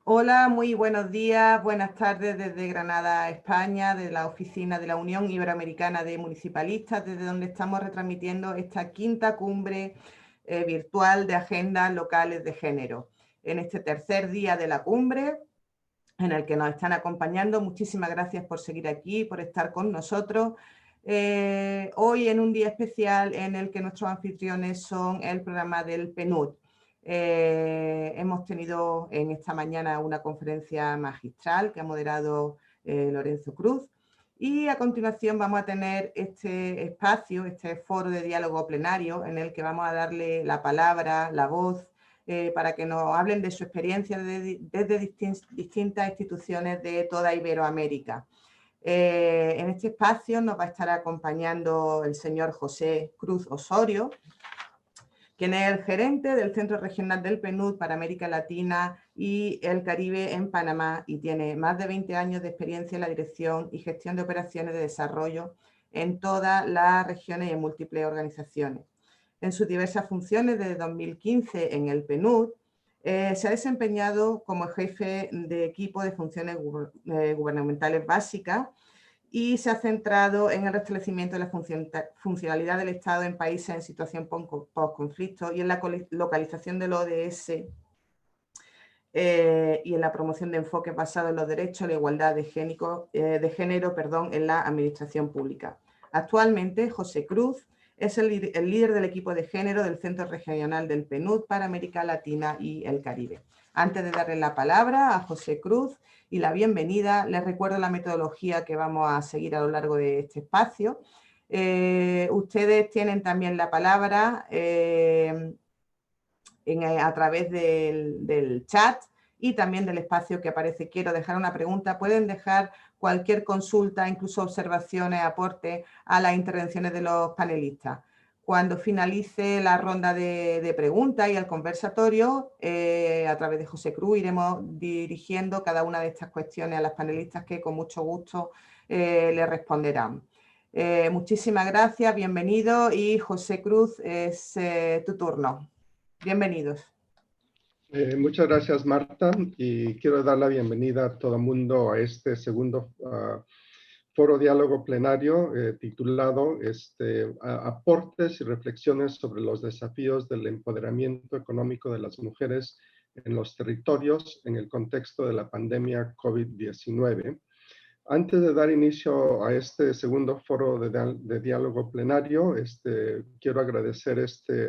Hola, muy buenos días, buenas tardes desde Granada, España, de la oficina de la Unión Iberoamericana de Municipalistas, desde donde estamos retransmitiendo esta quinta cumbre virtual de agendas locales de género. En este tercer día de la cumbre, en el que nos están acompañando, muchísimas gracias por seguir aquí, por estar con nosotros. Hoy en un día especial en el que nuestros anfitriones son el programa del PNUD. Hemos tenido en esta mañana una conferencia magistral que ha moderado Lorenzo Cruz, y a continuación vamos a tener este espacio, este foro de diálogo plenario en el que vamos a darle la palabra, la voz, para que nos hablen de su experiencia desde distintas instituciones de toda Iberoamérica. En este espacio nos va a estar acompañando el señor José Cruz Osorio, quien es el gerente del Centro Regional del PNUD para América Latina y el Caribe en Panamá, y tiene más de 20 años de experiencia en la dirección y gestión de operaciones de desarrollo en todas las regiones y en múltiples organizaciones. En sus diversas funciones desde 2015 en el PNUD, se ha desempeñado como jefe de equipo de funciones gubernamentales básicas, y se ha centrado en el restablecimiento de la funcionalidad del Estado en países en situación post-conflicto y en la localización del ODS y en la promoción de enfoques basados en los derechos, la igualdad de género, en la administración pública. Actualmente, José Cruz es el líder del equipo de género del Centro Regional del PNUD para América Latina y el Caribe. Antes de darle la palabra a José Cruz y la bienvenida, les recuerdo la metodología que vamos a seguir a lo largo de este espacio. Ustedes tienen también la palabra a través del chat y también del espacio que aparece. Quiero dejar una pregunta. Pueden dejar cualquier consulta, incluso observaciones, aportes a las intervenciones de los panelistas. Cuando finalice la ronda de preguntas y el conversatorio, a través de José Cruz iremos dirigiendo cada una de estas cuestiones a las panelistas, que con mucho gusto le responderán. Muchísimas gracias, bienvenido, y José Cruz, es tu turno. Bienvenidos. Muchas gracias, Marta, y quiero dar la bienvenida a todo el mundo a este segundo foro diálogo plenario titulado Aportes y reflexiones sobre los desafíos del empoderamiento económico de las mujeres en los territorios en el contexto de la pandemia COVID-19. Antes de dar inicio a este segundo foro de diálogo plenario, quiero agradecer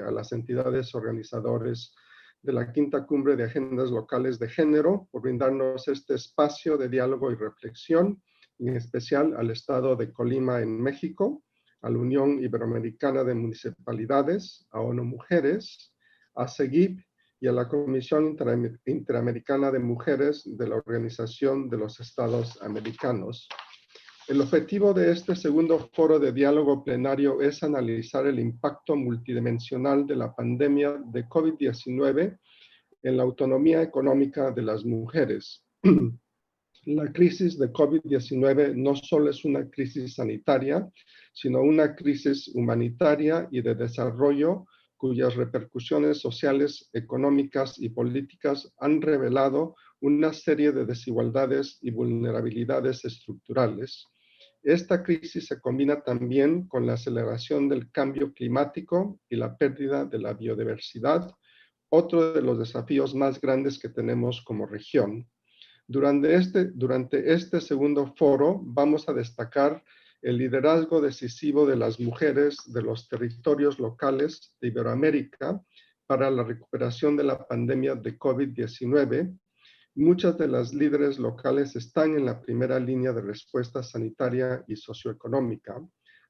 a las entidades organizadoras de la quinta cumbre de agendas locales de género por brindarnos este espacio de diálogo y reflexión, en especial al Estado de Colima en México, a la Unión Iberoamericana de Municipalidades, a ONU Mujeres, a SEGIP y a la Comisión Interamericana de Mujeres de la Organización de los Estados Americanos. El objetivo de este segundo foro de diálogo plenario es analizar el impacto multidimensional de la pandemia de COVID-19 en la autonomía económica de las mujeres. La crisis de COVID-19 no solo es una crisis sanitaria, sino una crisis humanitaria y de desarrollo cuyas repercusiones sociales, económicas y políticas han revelado una serie de desigualdades y vulnerabilidades estructurales. Esta crisis se combina también con la aceleración del cambio climático y la pérdida de la biodiversidad, otro de los desafíos más grandes que tenemos como región. Durante este segundo foro vamos a destacar el liderazgo decisivo de las mujeres de los territorios locales de Iberoamérica para la recuperación de la pandemia de COVID-19. Muchas de las líderes locales están en la primera línea de respuesta sanitaria y socioeconómica.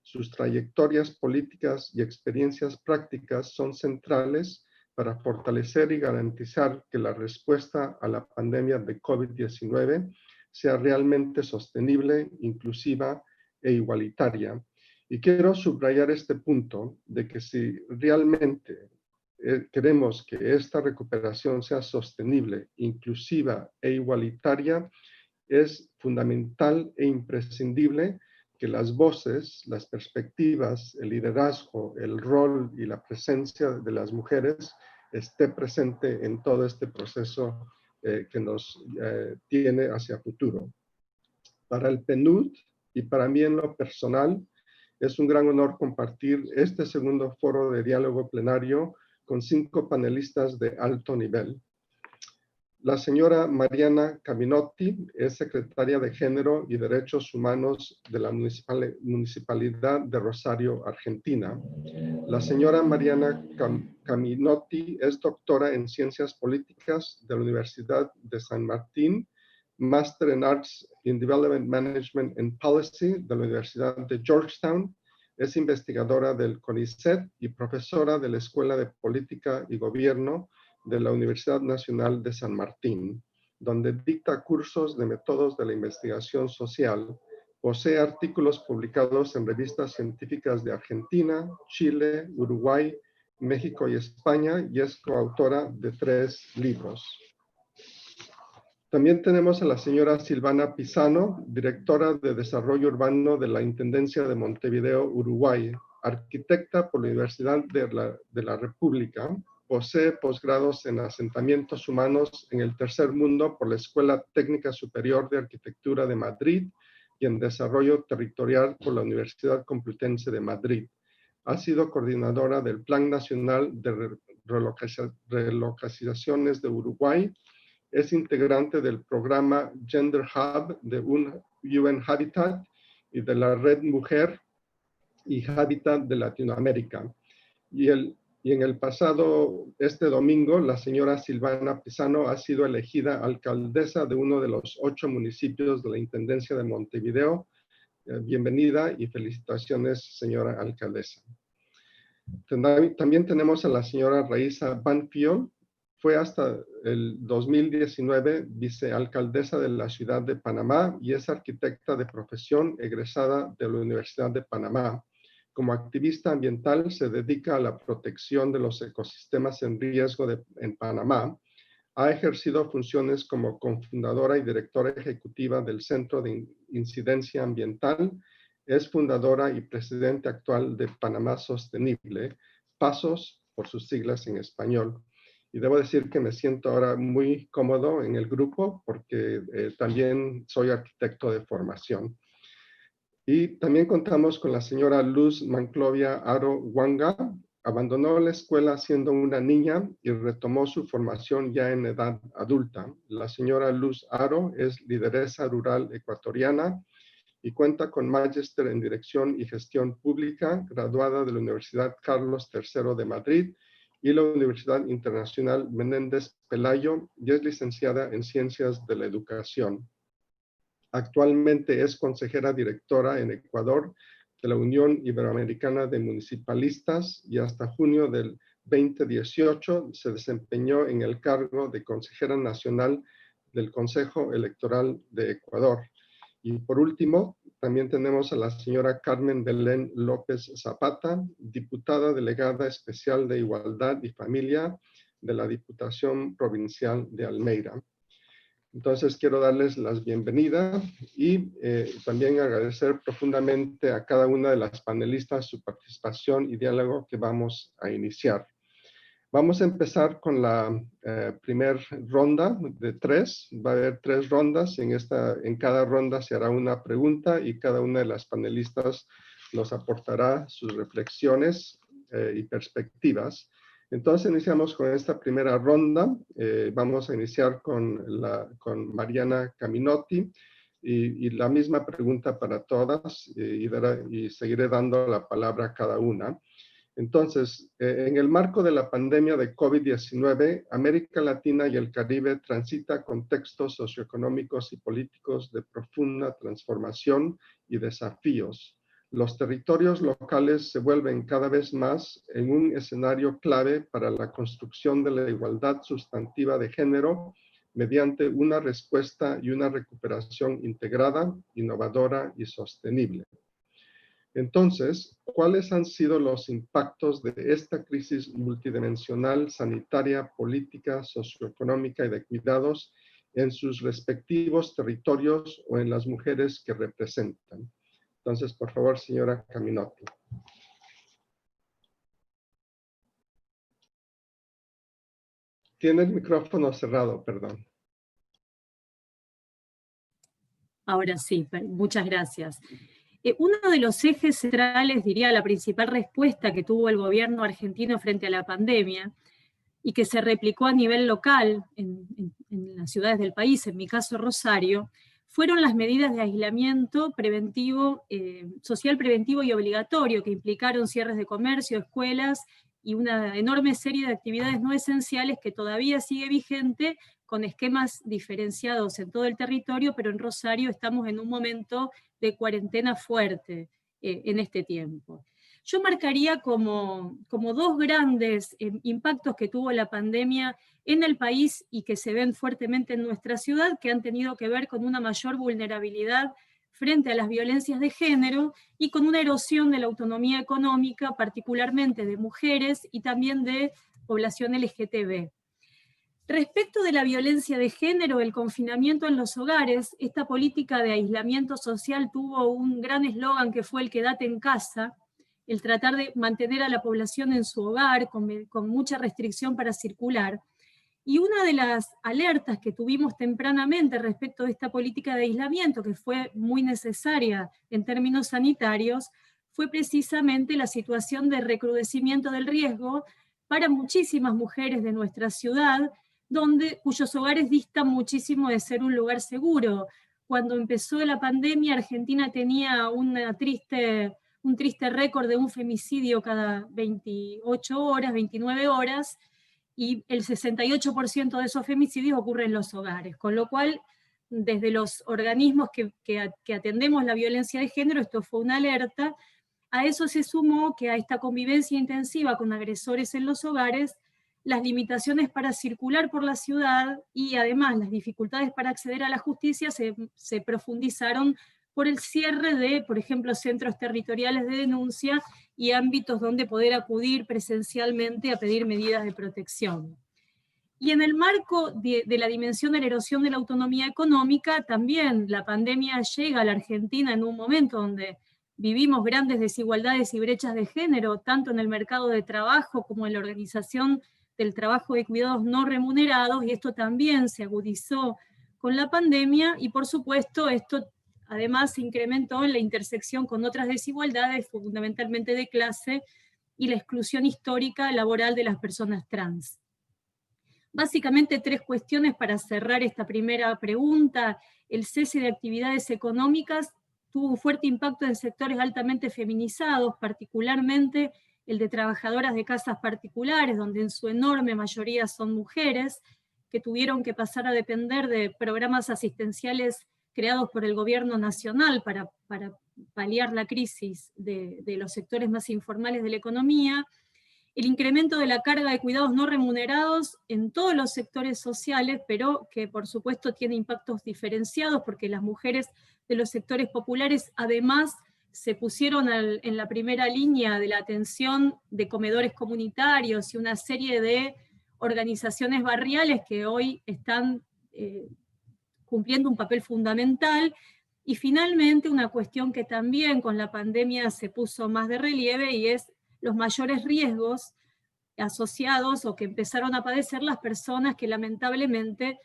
Sus trayectorias políticas y experiencias prácticas son centrales para fortalecer y garantizar que la respuesta a la pandemia de COVID-19 sea realmente sostenible, inclusiva e igualitaria. Y quiero subrayar este punto de que si realmente queremos que esta recuperación sea sostenible, inclusiva e igualitaria, es fundamental e imprescindible que las voces, las perspectivas, el liderazgo, el rol y la presencia de las mujeres esté presente en todo este proceso que nos tiene hacia futuro. Para el PNUD y para mí en lo personal, es un gran honor compartir este segundo foro de diálogo plenario con 5 panelistas de alto nivel. La señora Mariana Caminotti es secretaria de Género y Derechos Humanos de la Municipalidad de Rosario, Argentina. La señora Mariana Caminotti es doctora en Ciencias Políticas de la Universidad de San Martín, Máster en Arts in Development Management and Policy de la Universidad de Georgetown. Es investigadora del CONICET y profesora de la Escuela de Política y Gobierno de la Universidad Nacional de San Martín, donde dicta cursos de métodos de la investigación social. Posee artículos publicados en revistas científicas de Argentina, Chile, Uruguay, México y España, y es coautora de 3 libros. También tenemos a la señora Silvana Pisano, directora de Desarrollo Urbano de la Intendencia de Montevideo, Uruguay, arquitecta por la Universidad de la República. Posee posgrados en asentamientos humanos en el tercer mundo por la Escuela Técnica Superior de Arquitectura de Madrid y en desarrollo territorial por la Universidad Complutense de Madrid. Ha sido coordinadora del Plan Nacional de Relocalizaciones de Uruguay. Es integrante del programa Gender Hub de UN Habitat y de la Red Mujer y Habitat de Latinoamérica. Y en el pasado, este domingo, la señora Silvana Pisano ha sido elegida alcaldesa de uno de los 8 municipios de la Intendencia de Montevideo. Bienvenida y felicitaciones, señora alcaldesa. También tenemos a la señora Raíssa Banfiol. Fue hasta el 2019 vicealcaldesa de la ciudad de Panamá y es arquitecta de profesión egresada de la Universidad de Panamá. Como activista ambiental se dedica a la protección de los ecosistemas en riesgo en Panamá. Ha ejercido funciones como cofundadora y directora ejecutiva del Centro de Incidencia Ambiental. Es fundadora y presidente actual de Panamá Sostenible, PASOS por sus siglas en español. Y debo decir que me siento ahora muy cómodo en el grupo porque también soy arquitecto de formación. Y también contamos con la señora Luz Manclovia Aro Wanga. Abandonó la escuela siendo una niña y retomó su formación ya en edad adulta. La señora Luz Aro es lideresa rural ecuatoriana y cuenta con magíster en Dirección y Gestión Pública, graduada de la Universidad Carlos III de Madrid y la Universidad Internacional Menéndez Pelayo, y es licenciada en Ciencias de la Educación. Actualmente es consejera directora en Ecuador de la Unión Iberoamericana de Municipalistas y hasta junio del 2018 se desempeñó en el cargo de consejera nacional del Consejo Electoral de Ecuador. Y por último, también tenemos a la señora Carmen Belén López Zapata, diputada delegada especial de Igualdad y Familia de la Diputación Provincial de Almeida. Entonces quiero darles las bienvenidas y también agradecer profundamente a cada una de las panelistas su participación y diálogo que vamos a iniciar. Vamos a empezar con la primera ronda de 3. Va a haber 3 rondas. En cada ronda se hará una pregunta y cada una de las panelistas nos aportará sus reflexiones y perspectivas. Entonces iniciamos con esta primera ronda. Vamos a iniciar con Mariana Caminotti y la misma pregunta para todas y seguiré dando la palabra a cada una. Entonces, en el marco de la pandemia de COVID-19, América Latina y el Caribe transita contextos socioeconómicos y políticos de profunda transformación y desafíos. Los territorios locales se vuelven cada vez más en un escenario clave para la construcción de la igualdad sustantiva de género mediante una respuesta y una recuperación integrada, innovadora y sostenible. Entonces, ¿cuáles han sido los impactos de esta crisis multidimensional, sanitaria, política, socioeconómica y de cuidados en sus respectivos territorios o en las mujeres que representan? Entonces, por favor, señora Caminotti. Tiene el micrófono cerrado, perdón. Ahora sí, muchas gracias. Uno de los ejes centrales, diría, la principal respuesta que tuvo el gobierno argentino frente a la pandemia y que se replicó a nivel local en las ciudades del país, en mi caso Rosario, fueron las medidas de aislamiento preventivo, social preventivo y obligatorio, que implicaron cierres de comercio, escuelas y una enorme serie de actividades no esenciales que todavía sigue vigente, con esquemas diferenciados en todo el territorio, pero en Rosario estamos en un momento de cuarentena fuerte en este tiempo. Yo marcaría como dos grandes impactos que tuvo la pandemia en el país y que se ven fuertemente en nuestra ciudad, que han tenido que ver con una mayor vulnerabilidad frente a las violencias de género y con una erosión de la autonomía económica, particularmente de mujeres y también de población LGTB. Respecto de la violencia de género, el confinamiento en los hogares, esta política de aislamiento social tuvo un gran eslogan que fue el quédate en casa, el tratar de mantener a la población en su hogar con mucha restricción para circular. Y una de las alertas que tuvimos tempranamente respecto de esta política de aislamiento, que fue muy necesaria en términos sanitarios, fue precisamente la situación de recrudecimiento del riesgo para muchísimas mujeres de nuestra ciudad, cuyos hogares distan muchísimo de ser un lugar seguro. Cuando empezó la pandemia, Argentina tenía un triste récord de un femicidio cada 28 horas, 29 horas, y el 68% de esos femicidios ocurren en los hogares, con lo cual desde los organismos que atendemos la violencia de género, esto fue una alerta. A eso se sumó que a esta convivencia intensiva con agresores en los hogares, las limitaciones para circular por la ciudad y además las dificultades para acceder a la justicia se profundizaron por el cierre de, por ejemplo, centros territoriales de denuncia y ámbitos donde poder acudir presencialmente a pedir medidas de protección. Y en el marco de la dimensión de la erosión de la autonomía económica, también la pandemia llega a la Argentina en un momento donde vivimos grandes desigualdades y brechas de género, tanto en el mercado de trabajo como en la organización del trabajo de cuidados no remunerados, y esto también se agudizó con la pandemia, y por supuesto esto además se incrementó en la intersección con otras desigualdades, fundamentalmente de clase, y la exclusión histórica laboral de las personas trans. Básicamente 3 cuestiones para cerrar esta primera pregunta. El cese de actividades económicas tuvo un fuerte impacto en sectores altamente feminizados, particularmente el de trabajadoras de casas particulares, donde en su enorme mayoría son mujeres, que tuvieron que pasar a depender de programas asistenciales creados por el gobierno nacional para paliar la crisis de los sectores más informales de la economía. El incremento de la carga de cuidados no remunerados en todos los sectores sociales, pero que por supuesto tiene impactos diferenciados, porque las mujeres de los sectores populares además se pusieron en la primera línea de la atención de comedores comunitarios y una serie de organizaciones barriales que hoy están cumpliendo un papel fundamental. Y finalmente una cuestión que también con la pandemia se puso más de relieve, y es los mayores riesgos asociados o que empezaron a padecer las personas que lamentablemente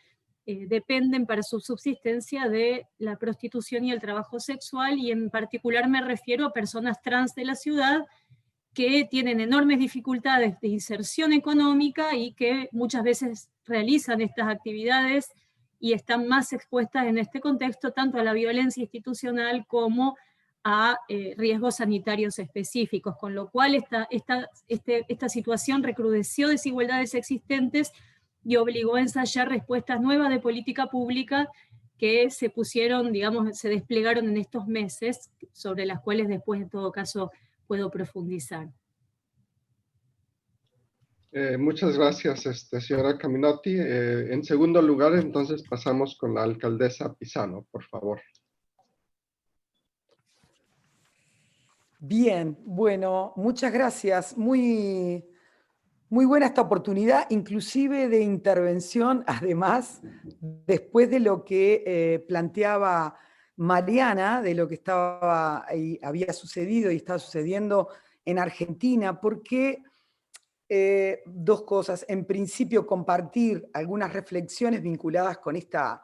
dependen para su subsistencia de la prostitución y el trabajo sexual, y en particular me refiero a personas trans de la ciudad que tienen enormes dificultades de inserción económica y que muchas veces realizan estas actividades y están más expuestas en este contexto tanto a la violencia institucional como a riesgos sanitarios específicos, con lo cual esta situación recrudeció desigualdades existentes y obligó a ensayar respuestas nuevas de política pública que se pusieron, digamos, se desplegaron en estos meses, sobre las cuales después en todo caso puedo profundizar. Muchas gracias, señora Caminotti. En segundo lugar, entonces pasamos con la alcaldesa Pisano, por favor. Bien, bueno, muchas gracias. Muy buena esta oportunidad, inclusive de intervención, además, después de lo que planteaba Mariana, de lo que había sucedido y estaba sucediendo en Argentina, porque 2 cosas. En principio, compartir algunas reflexiones vinculadas con esta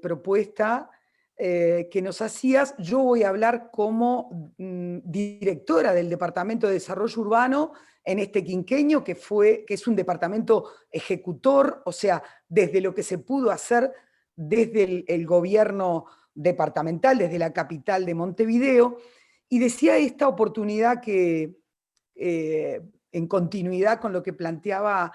propuesta que nos hacías. Yo voy a hablar como directora del Departamento de Desarrollo Urbano en este quinquenio, que es un departamento ejecutor, o sea, desde lo que se pudo hacer desde el gobierno departamental, desde la capital de Montevideo, y decía esta oportunidad que, en continuidad con lo que planteaba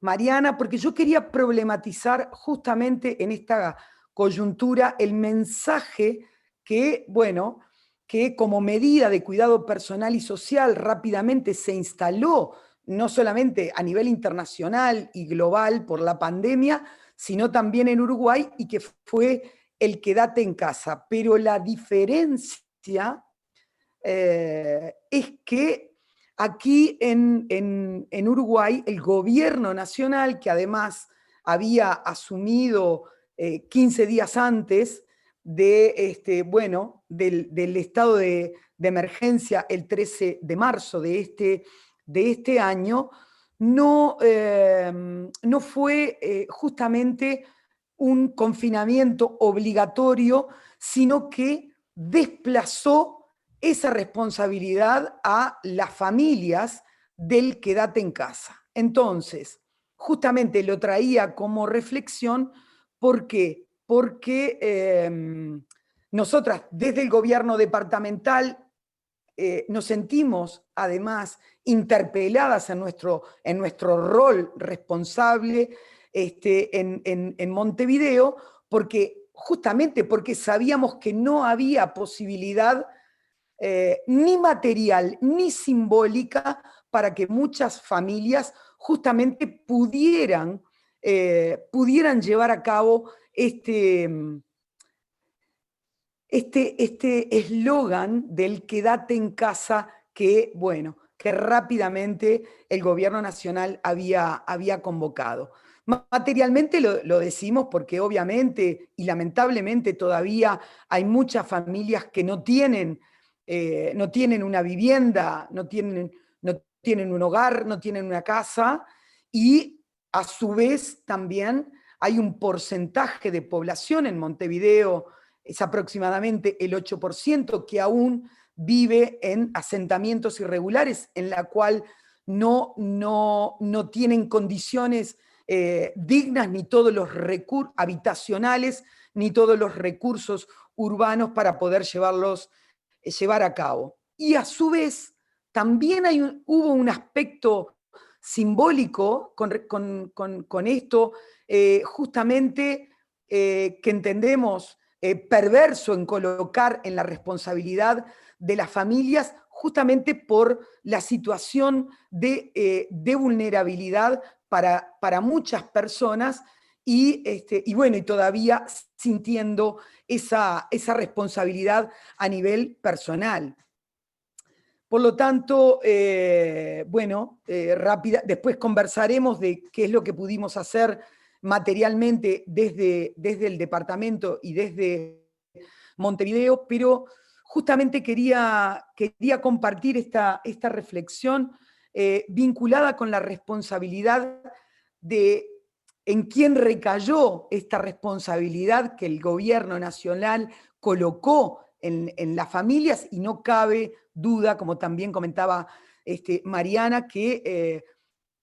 Mariana, porque yo quería problematizar justamente en esta coyuntura el mensaje que, bueno, que como medida de cuidado personal y social rápidamente se instaló, no solamente a nivel internacional y global por la pandemia, sino también en Uruguay, y que fue el quédate en casa. Pero la diferencia es que aquí en Uruguay el gobierno nacional, que además había asumido 15 días antes del estado de emergencia el 13 de marzo de este año, no fue justamente un confinamiento obligatorio, sino que desplazó esa responsabilidad a las familias del quédate en casa. Entonces, justamente lo traía como reflexión. ¿Por qué? Porque nosotras desde el gobierno departamental nos sentimos además interpeladas en nuestro rol responsable en Montevideo, justamente porque sabíamos que no había posibilidad ni material ni simbólica para que muchas familias justamente pudieran llevar a cabo este eslogan del quédate en casa que rápidamente el gobierno nacional había convocado. Materialmente lo decimos porque obviamente y lamentablemente todavía hay muchas familias que no tienen una vivienda, no tienen un hogar, no tienen una casa, y a su vez también hay un porcentaje de población en Montevideo, es aproximadamente el 8%, que aún vive en asentamientos irregulares, en la cual no tienen condiciones dignas, ni todos los recursos habitacionales, ni todos los recursos urbanos para poder llevar a cabo. Y a su vez, también hubo un aspecto simbólico con esto, justamente que entendemos perverso en colocar en la responsabilidad de las familias, justamente por la situación de vulnerabilidad para muchas personas, y todavía sintiendo esa responsabilidad a nivel personal. Por lo tanto, después conversaremos de qué es lo que pudimos hacer materialmente desde el departamento y desde Montevideo, pero justamente quería compartir esta reflexión vinculada con la responsabilidad de en quién recayó esta responsabilidad que el gobierno nacional colocó en las familias, y no cabe duda, como también comentaba Mariana, que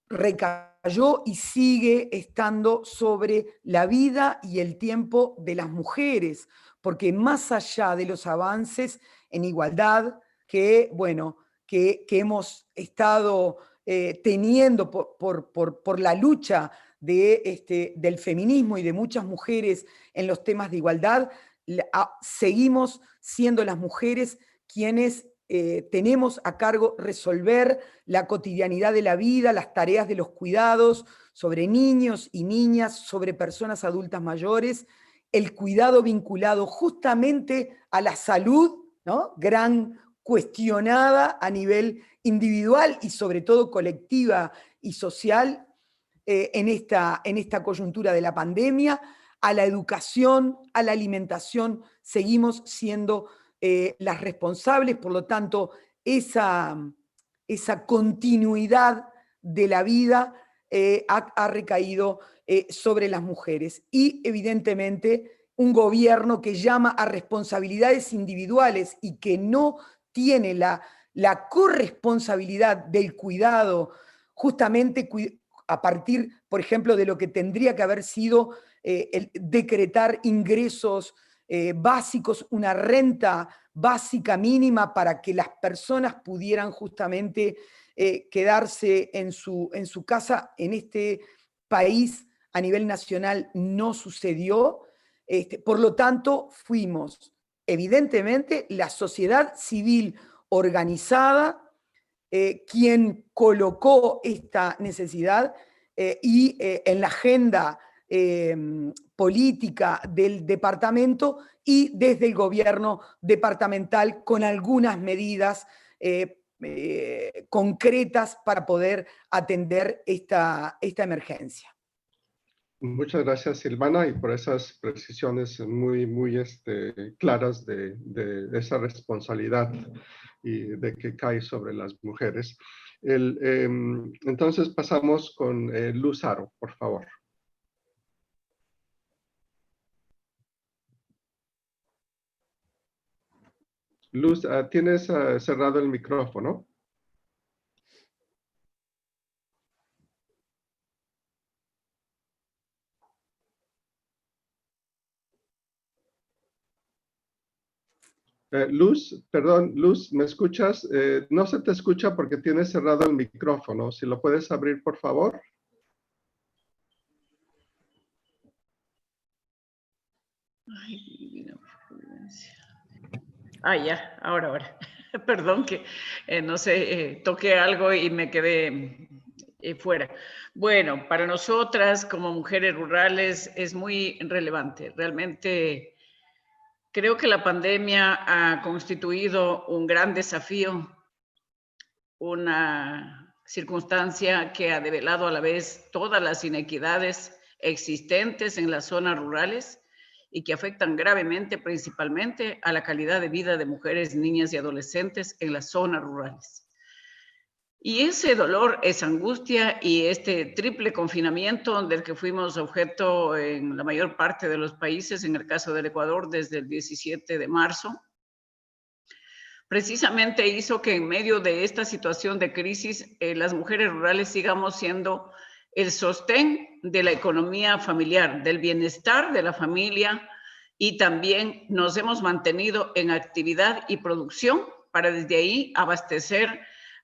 recayó y sigue estando sobre la vida y el tiempo de las mujeres, porque más allá de los avances en igualdad que hemos estado teniendo por la lucha del feminismo y de muchas mujeres en los temas de igualdad, seguimos siendo las mujeres quienes tenemos a cargo resolver la cotidianidad de la vida, las tareas de los cuidados sobre niños y niñas, sobre personas adultas mayores, el cuidado vinculado justamente a la salud, ¿no? Gran cuestionada a nivel individual y sobre todo colectiva y social en esta coyuntura de la pandemia, a la educación, a la alimentación, seguimos siendo las responsables. Por lo tanto, esa continuidad de la vida ha recaído sobre las mujeres. Y evidentemente un gobierno que llama a responsabilidades individuales y que no tiene la corresponsabilidad del cuidado, justamente a partir, por ejemplo, de lo que tendría que haber sido el decretar ingresos básicos, una renta básica mínima para que las personas pudieran justamente quedarse en su casa. En este país a nivel nacional no sucedió. Por lo tanto, fuimos evidentemente la sociedad civil organizada quien colocó esta necesidad y en la agenda política del departamento y desde el gobierno departamental con algunas medidas concretas para poder atender esta emergencia. Muchas gracias, Silvana, y por esas precisiones muy claras de esa responsabilidad y de que cae sobre las mujeres. Entonces pasamos con Luz Haro, por favor. Luz, tienes cerrado el micrófono. Luz, perdón, Luz, ¿me escuchas? No se te escucha porque tienes cerrado el micrófono. Si lo puedes abrir, por favor. Ay, divina providencia. Ya, ahora. Perdón que no sé, toqué algo y me quedé fuera. Bueno, para nosotras como mujeres rurales es muy relevante. Realmente creo que la pandemia ha constituido un gran desafío, una circunstancia que ha develado a la vez todas las inequidades existentes en las zonas rurales y que afectan gravemente, principalmente, a la calidad de vida de mujeres, niñas y adolescentes en las zonas rurales. Y ese dolor, esa angustia y este triple confinamiento del que fuimos objeto en la mayor parte de los países, en el caso del Ecuador, desde el 17 de marzo, precisamente hizo que en medio de esta situación de crisis, las mujeres rurales sigamos siendo el sostén de la economía familiar, del bienestar de la familia, y también nos hemos mantenido en actividad y producción para desde ahí abastecer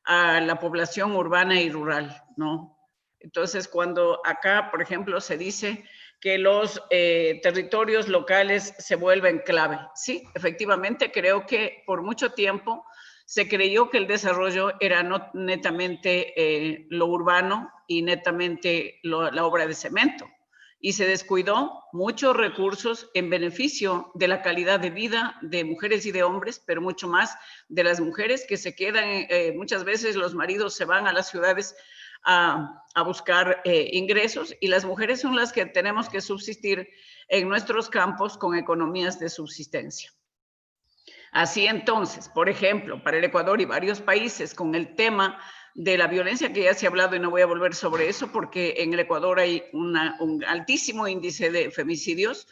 a la población urbana y rural, ¿no? Entonces, cuando acá, por ejemplo, se dice que los territorios locales se vuelven clave. Sí, efectivamente, creo que por mucho tiempo se creyó que el desarrollo era no netamente lo urbano y netamente la obra de cemento. Y se descuidó muchos recursos en beneficio de la calidad de vida de mujeres y de hombres, pero mucho más de las mujeres que se quedan, muchas veces los maridos se van a las ciudades a buscar ingresos y las mujeres son las que tenemos que subsistir en nuestros campos con economías de subsistencia. Así entonces, por ejemplo, para el Ecuador y varios países con el tema de la violencia que ya se ha hablado y no voy a volver sobre eso porque en el Ecuador hay un altísimo índice de femicidios,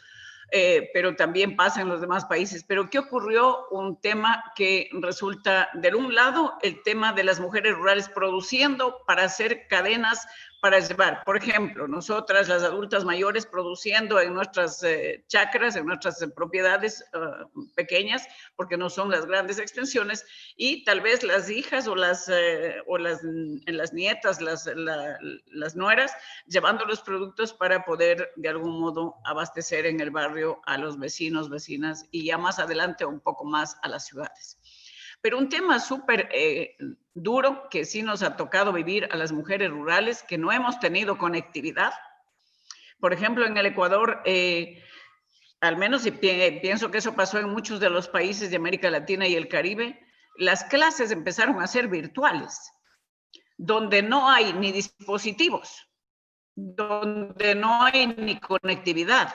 pero también pasa en los demás países. Pero ¿qué ocurrió? Un tema que resulta, de un lado, el tema de las mujeres rurales produciendo para hacer cadenas para llevar. Por ejemplo, nosotras, las adultas mayores, produciendo en nuestras chacras, en nuestras propiedades pequeñas, porque no son las grandes extensiones, y tal vez las hijas o las nietas, las nueras, llevando los productos para poder, de algún modo, abastecer en el barrio a los vecinos, vecinas, y ya más adelante un poco más a las ciudades. Pero un tema súper duro que sí nos ha tocado vivir a las mujeres rurales, que no hemos tenido conectividad. Por ejemplo, en el Ecuador, al menos pienso que eso pasó en muchos de los países de América Latina y el Caribe, las clases empezaron a ser virtuales, donde no hay ni dispositivos, donde no hay ni conectividad,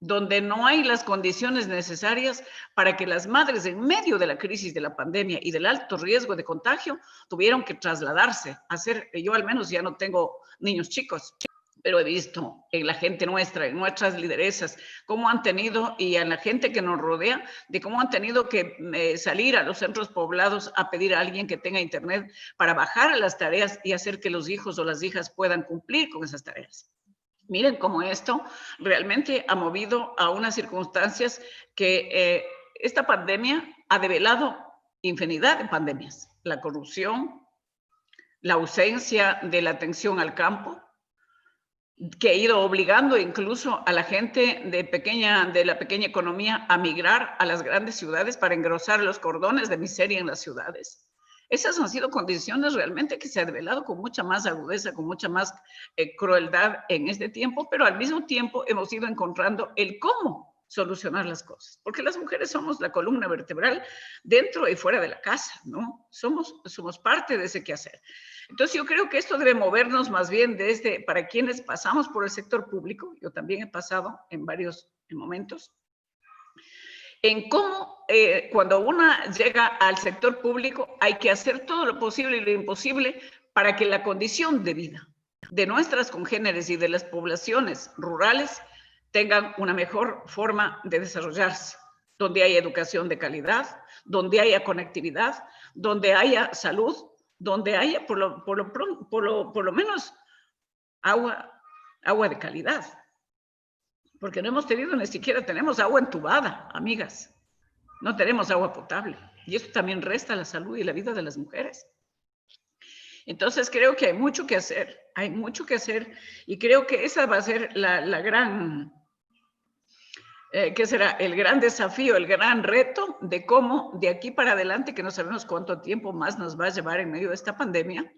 donde no hay las condiciones necesarias para que las madres en medio de la crisis de la pandemia y del alto riesgo de contagio tuvieron que trasladarse a hacer, yo al menos ya no tengo niños chicos, pero he visto en la gente nuestra, en nuestras lideresas, cómo han tenido, y en la gente que nos rodea, de cómo han tenido que salir a los centros poblados a pedir a alguien que tenga internet para bajar las tareas y hacer que los hijos o las hijas puedan cumplir con esas tareas. Miren cómo esto realmente ha movido a unas circunstancias que esta pandemia ha develado infinidad de pandemias. La corrupción, la ausencia de la atención al campo, que ha ido obligando incluso a la gente de la pequeña economía a migrar a las grandes ciudades para engrosar los cordones de miseria en las ciudades. Esas han sido condiciones realmente que se han revelado con mucha más agudeza, con mucha más crueldad en este tiempo, pero al mismo tiempo hemos ido encontrando el cómo solucionar las cosas, porque las mujeres somos la columna vertebral dentro y fuera de la casa, ¿no? Somos parte de ese quehacer. Entonces yo creo que esto debe movernos más bien desde, para quienes pasamos por el sector público, yo también he pasado en varios momentos, en cómo cuando una llega al sector público hay que hacer todo lo posible y lo imposible para que la condición de vida de nuestras congéneres y de las poblaciones rurales tengan una mejor forma de desarrollarse, donde haya educación de calidad, donde haya conectividad, donde haya salud, donde haya por lo menos agua de calidad. Porque no hemos tenido, ni siquiera tenemos agua entubada, amigas. No tenemos agua potable. Y eso también resta la salud y la vida de las mujeres. Entonces creo que hay mucho que hacer, y creo que esa va a ser la gran, ¿qué será? El gran desafío, el gran reto de cómo de aquí para adelante, que no sabemos cuánto tiempo más nos va a llevar en medio de esta pandemia,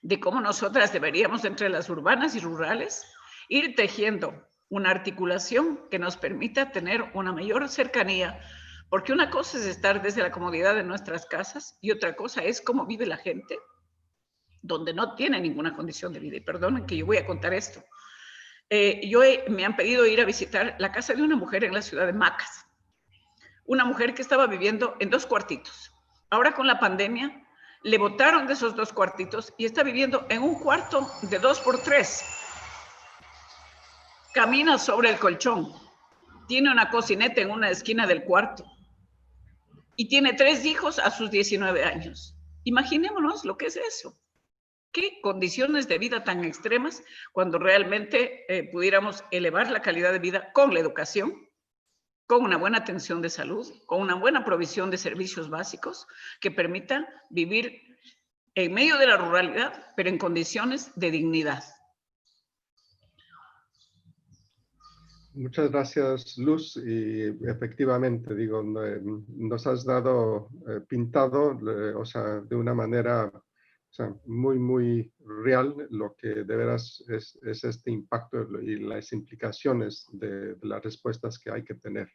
de cómo nosotras deberíamos, entre las urbanas y rurales, ir tejiendo una articulación que nos permita tener una mayor cercanía, porque una cosa es estar desde la comodidad de nuestras casas y otra cosa es cómo vive la gente donde no tiene ninguna condición de vida. Y perdonen que yo voy a contar esto. Me han pedido ir a visitar la casa de una mujer en la ciudad de Macas, una mujer que estaba viviendo en 2 cuartitos. Ahora con la pandemia le botaron de esos 2 cuartitos y está viviendo en un cuarto de 2x3. Camina sobre el colchón, tiene una cocineta en una esquina del cuarto y tiene 3 hijos a sus 19 años. Imaginémonos lo que es eso. ¿Qué condiciones de vida tan extremas cuando realmente pudiéramos elevar la calidad de vida con la educación, con una buena atención de salud, con una buena provisión de servicios básicos que permita vivir en medio de la ruralidad, pero en condiciones de dignidad? Muchas gracias, Luz, y efectivamente, digo, nos has dado pintado, o sea, de una manera, o sea, muy, muy real lo que de veras es este impacto y las implicaciones de las respuestas que hay que tener.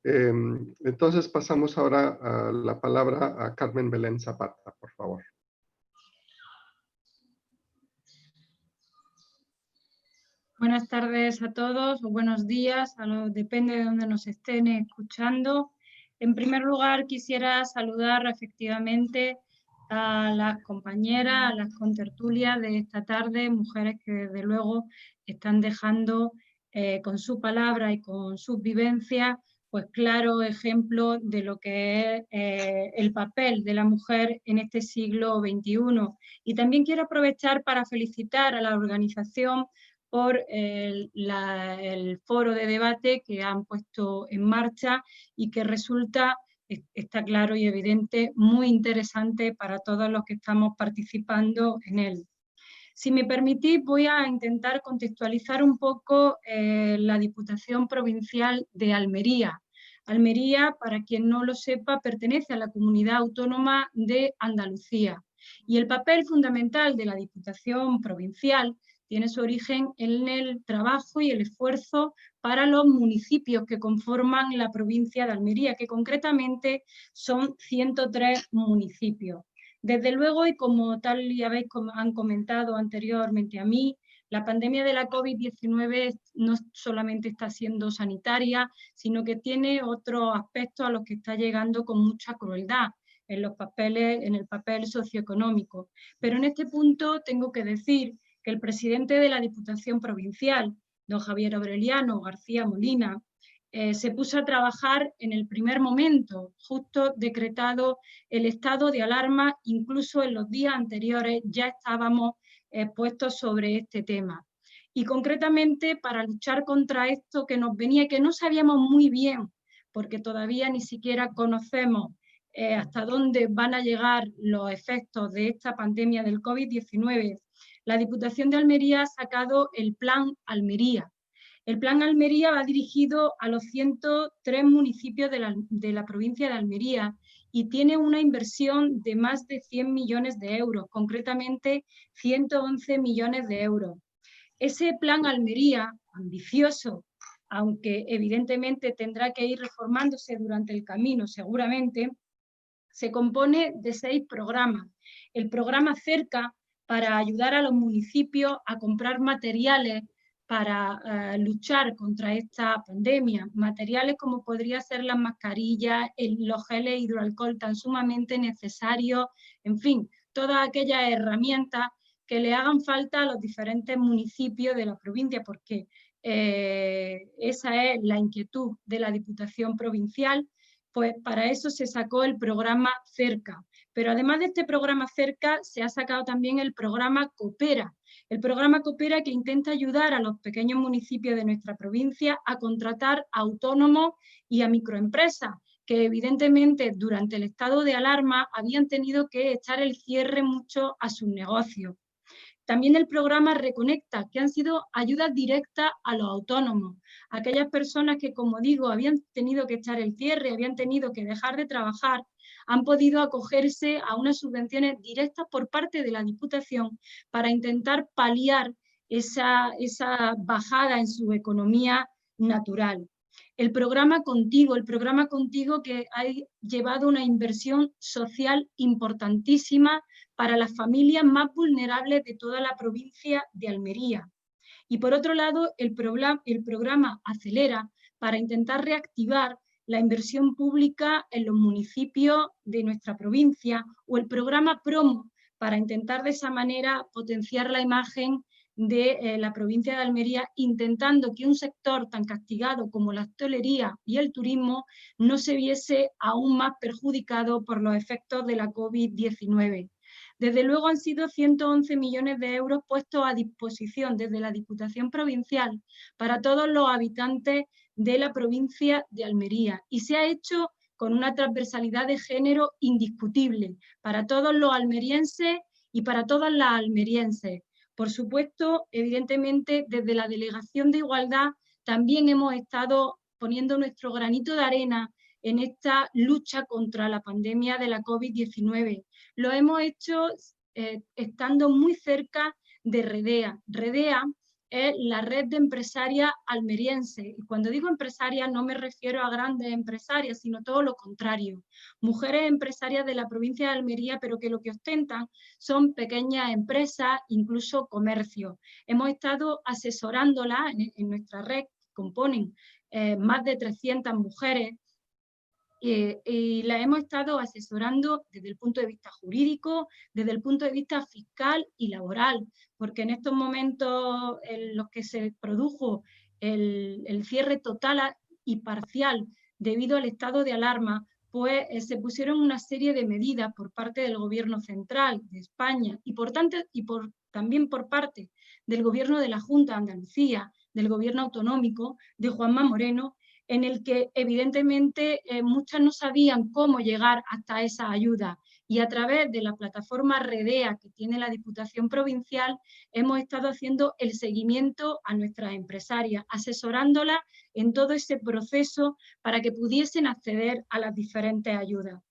Entonces pasamos ahora a la palabra a Carmen Belén Zapata, por favor. Buenas tardes a todos, o buenos días, depende de dónde nos estén escuchando. En primer lugar, quisiera saludar efectivamente a las compañeras, a las contertulias de esta tarde, mujeres que desde luego están dejando con su palabra y con sus vivencias, pues claro ejemplo de lo que es el papel de la mujer en este siglo XXI. Y también quiero aprovechar para felicitar a la organización por el foro de debate que han puesto en marcha y que resulta, está claro y evidente, muy interesante para todos los que estamos participando en él. Si me permitís, voy a intentar contextualizar un poco la Diputación Provincial de Almería. Almería, para quien no lo sepa, pertenece a la Comunidad Autónoma de Andalucía. Y el papel fundamental de la Diputación Provincial tiene su origen en el trabajo y el esfuerzo para los municipios que conforman la provincia de Almería, que concretamente son 103 municipios. Desde luego, y como tal ya han comentado anteriormente a mí, la pandemia de la COVID-19 no solamente está siendo sanitaria, sino que tiene otros aspectos a los que está llegando con mucha crueldad en el papel socioeconómico. Pero en este punto tengo que decir que el presidente de la Diputación Provincial, don Javier Aureliano García Molina, se puso a trabajar en el primer momento, justo decretado el estado de alarma. Incluso en los días anteriores ya estábamos puestos sobre este tema. Y concretamente para luchar contra esto que nos venía, que no sabíamos muy bien, porque todavía ni siquiera conocemos hasta dónde van a llegar los efectos de esta pandemia del COVID-19, la Diputación de Almería ha sacado el Plan Almería. El Plan Almería va dirigido a los 103 municipios de la provincia de Almería y tiene una inversión de más de 100 millones de euros, concretamente 111 millones de euros. Ese Plan Almería, ambicioso, aunque evidentemente tendrá que ir reformándose durante el camino seguramente, se compone de 6 programas. El programa Cerca, para ayudar a los municipios a comprar materiales para luchar contra esta pandemia. Materiales como podría ser las mascarillas, los geles hidroalcohol tan sumamente necesarios, en fin, todas aquellas herramientas que le hagan falta a los diferentes municipios de la provincia, porque esa es la inquietud de la Diputación Provincial. Pues para eso se sacó el programa Cerca. Pero además de este programa Cerca, se ha sacado también el programa Coopera. El programa Coopera que intenta ayudar a los pequeños municipios de nuestra provincia a contratar a autónomos y a microempresas, que evidentemente durante el estado de alarma habían tenido que echar el cierre mucho a sus negocios. También el programa Reconecta, que han sido ayudas directas a los autónomos, aquellas personas que, como digo, habían tenido que echar el cierre, habían tenido que dejar de trabajar, han podido acogerse a unas subvenciones directas por parte de la Diputación para intentar paliar esa bajada en su economía natural. El programa Contigo que ha llevado una inversión social importantísima para las familias más vulnerables de toda la provincia de Almería. Y por otro lado, el programa Acelera, para intentar reactivar la inversión pública en los municipios de nuestra provincia, o el programa Promo, para intentar de esa manera potenciar la imagen de la provincia de Almería, intentando que un sector tan castigado como la hostelería y el turismo no se viese aún más perjudicado por los efectos de la COVID-19. Desde luego han sido 111 millones de euros puestos a disposición desde la Diputación Provincial para todos los habitantes de la provincia de Almería, y se ha hecho con una transversalidad de género indiscutible para todos los almerienses y para todas las almerienses. Por supuesto, evidentemente, desde la Delegación de Igualdad también hemos estado poniendo nuestro granito de arena en esta lucha contra la pandemia de la COVID-19. Lo hemos hecho estando muy cerca de REDEA. REDEA es la red de empresarias almerienses. Y cuando digo empresarias no me refiero a grandes empresarias, sino todo lo contrario. Mujeres empresarias de la provincia de Almería, pero que lo que ostentan son pequeñas empresas, incluso comercios. Hemos estado asesorándolas en nuestra red, que componen más de 300 mujeres, y la hemos estado asesorando desde el punto de vista jurídico, desde el punto de vista fiscal y laboral, porque en estos momentos en los que se produjo el cierre total y parcial debido al estado de alarma, pues se pusieron una serie de medidas por parte del Gobierno Central de España y también por parte del Gobierno de la Junta de Andalucía, del Gobierno autonómico de Juanma Moreno, en el que evidentemente muchas no sabían cómo llegar hasta esa ayuda, y a través de la plataforma REDEA que tiene la Diputación Provincial hemos estado haciendo el seguimiento a nuestras empresarias, asesorándolas en todo ese proceso para que pudiesen acceder a las diferentes ayudas.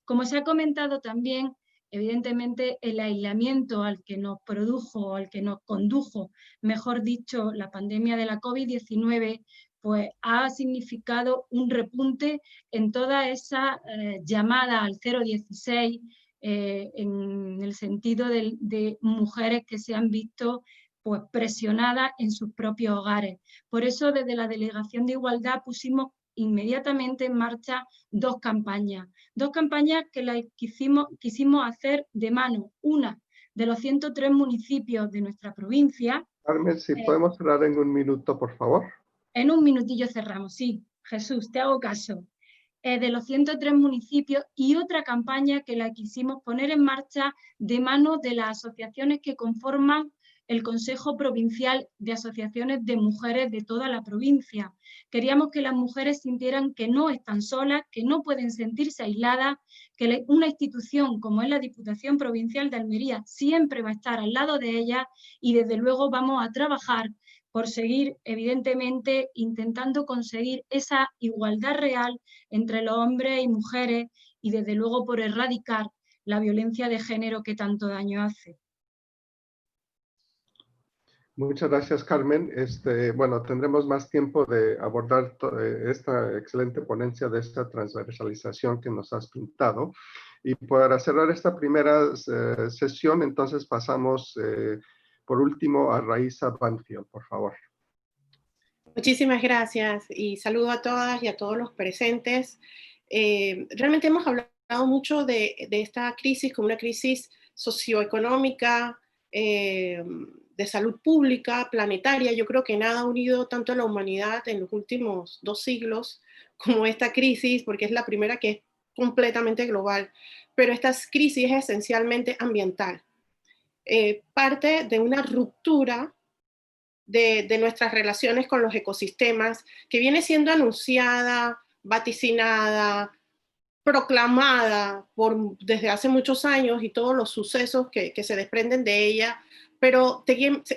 Como se ha comentado también, evidentemente el aislamiento al que nos produjo, al que nos condujo, mejor dicho, la pandemia de la COVID-19, pues ha significado un repunte en toda esa llamada al 016 en el sentido de mujeres que se han visto pues presionadas en sus propios hogares. Por eso desde la Delegación de Igualdad pusimos inmediatamente en marcha dos campañas que las quisimos hacer de mano, una de los 103 municipios de nuestra provincia. Carmen, si podemos cerrar en 1 minuto, por favor. En 1 minutillo cerramos, sí. Jesús, te hago caso. De los 103 municipios, y otra campaña que la quisimos poner en marcha de mano de las asociaciones que conforman el Consejo Provincial de Asociaciones de Mujeres de toda la provincia. Queríamos que las mujeres sintieran que no están solas, que no pueden sentirse aisladas, que una institución como es la Diputación Provincial de Almería siempre va a estar al lado de ellas, y desde luego vamos a trabajar por seguir, evidentemente, intentando conseguir esa igualdad real entre los hombres y mujeres, y desde luego por erradicar la violencia de género que tanto daño hace. Muchas gracias, Carmen. Bueno, tendremos más tiempo de abordar esta excelente ponencia de esta transversalización que nos has pintado. Y para cerrar esta primera sesión, entonces pasamos por último a Raiza Banfield, por favor. Muchísimas gracias y saludo a todas y a todos los presentes. Realmente hemos hablado mucho de esta crisis como una crisis socioeconómica, de salud pública, planetaria. Yo creo que nada ha unido tanto a la humanidad en los últimos 2 siglos como esta crisis, porque es la primera que es completamente global. Pero esta crisis es esencialmente ambiental. Parte de una ruptura de nuestras relaciones con los ecosistemas, que viene siendo anunciada, vaticinada, proclamada desde hace muchos años, y todos los sucesos que se desprenden de ella, pero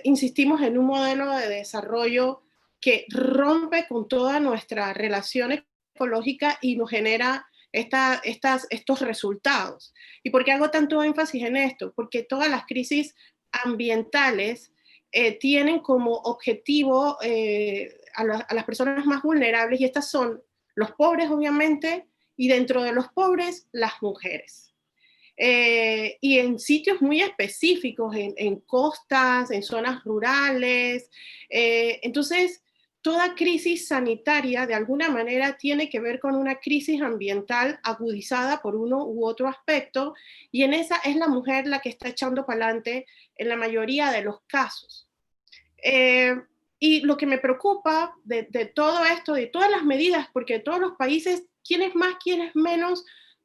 insistimos en un modelo de desarrollo que rompe con toda nuestra relación ecológica y nos genera estos resultados. ¿Y por qué hago tanto énfasis en esto? Porque todas las crisis ambientales tienen como objetivo a las personas más vulnerables, y estas son los pobres, obviamente, y dentro de los pobres, las mujeres. Y en sitios muy específicos, en costas, en zonas rurales. Entonces, toda crisis sanitaria de alguna manera tiene que ver con una crisis ambiental agudizada por uno u otro aspecto, y en esa es la mujer la que está echando para adelante en la mayoría de los casos. Y lo que me preocupa de todo esto, de todas las medidas, porque todos los países, quienes más, quienes menos,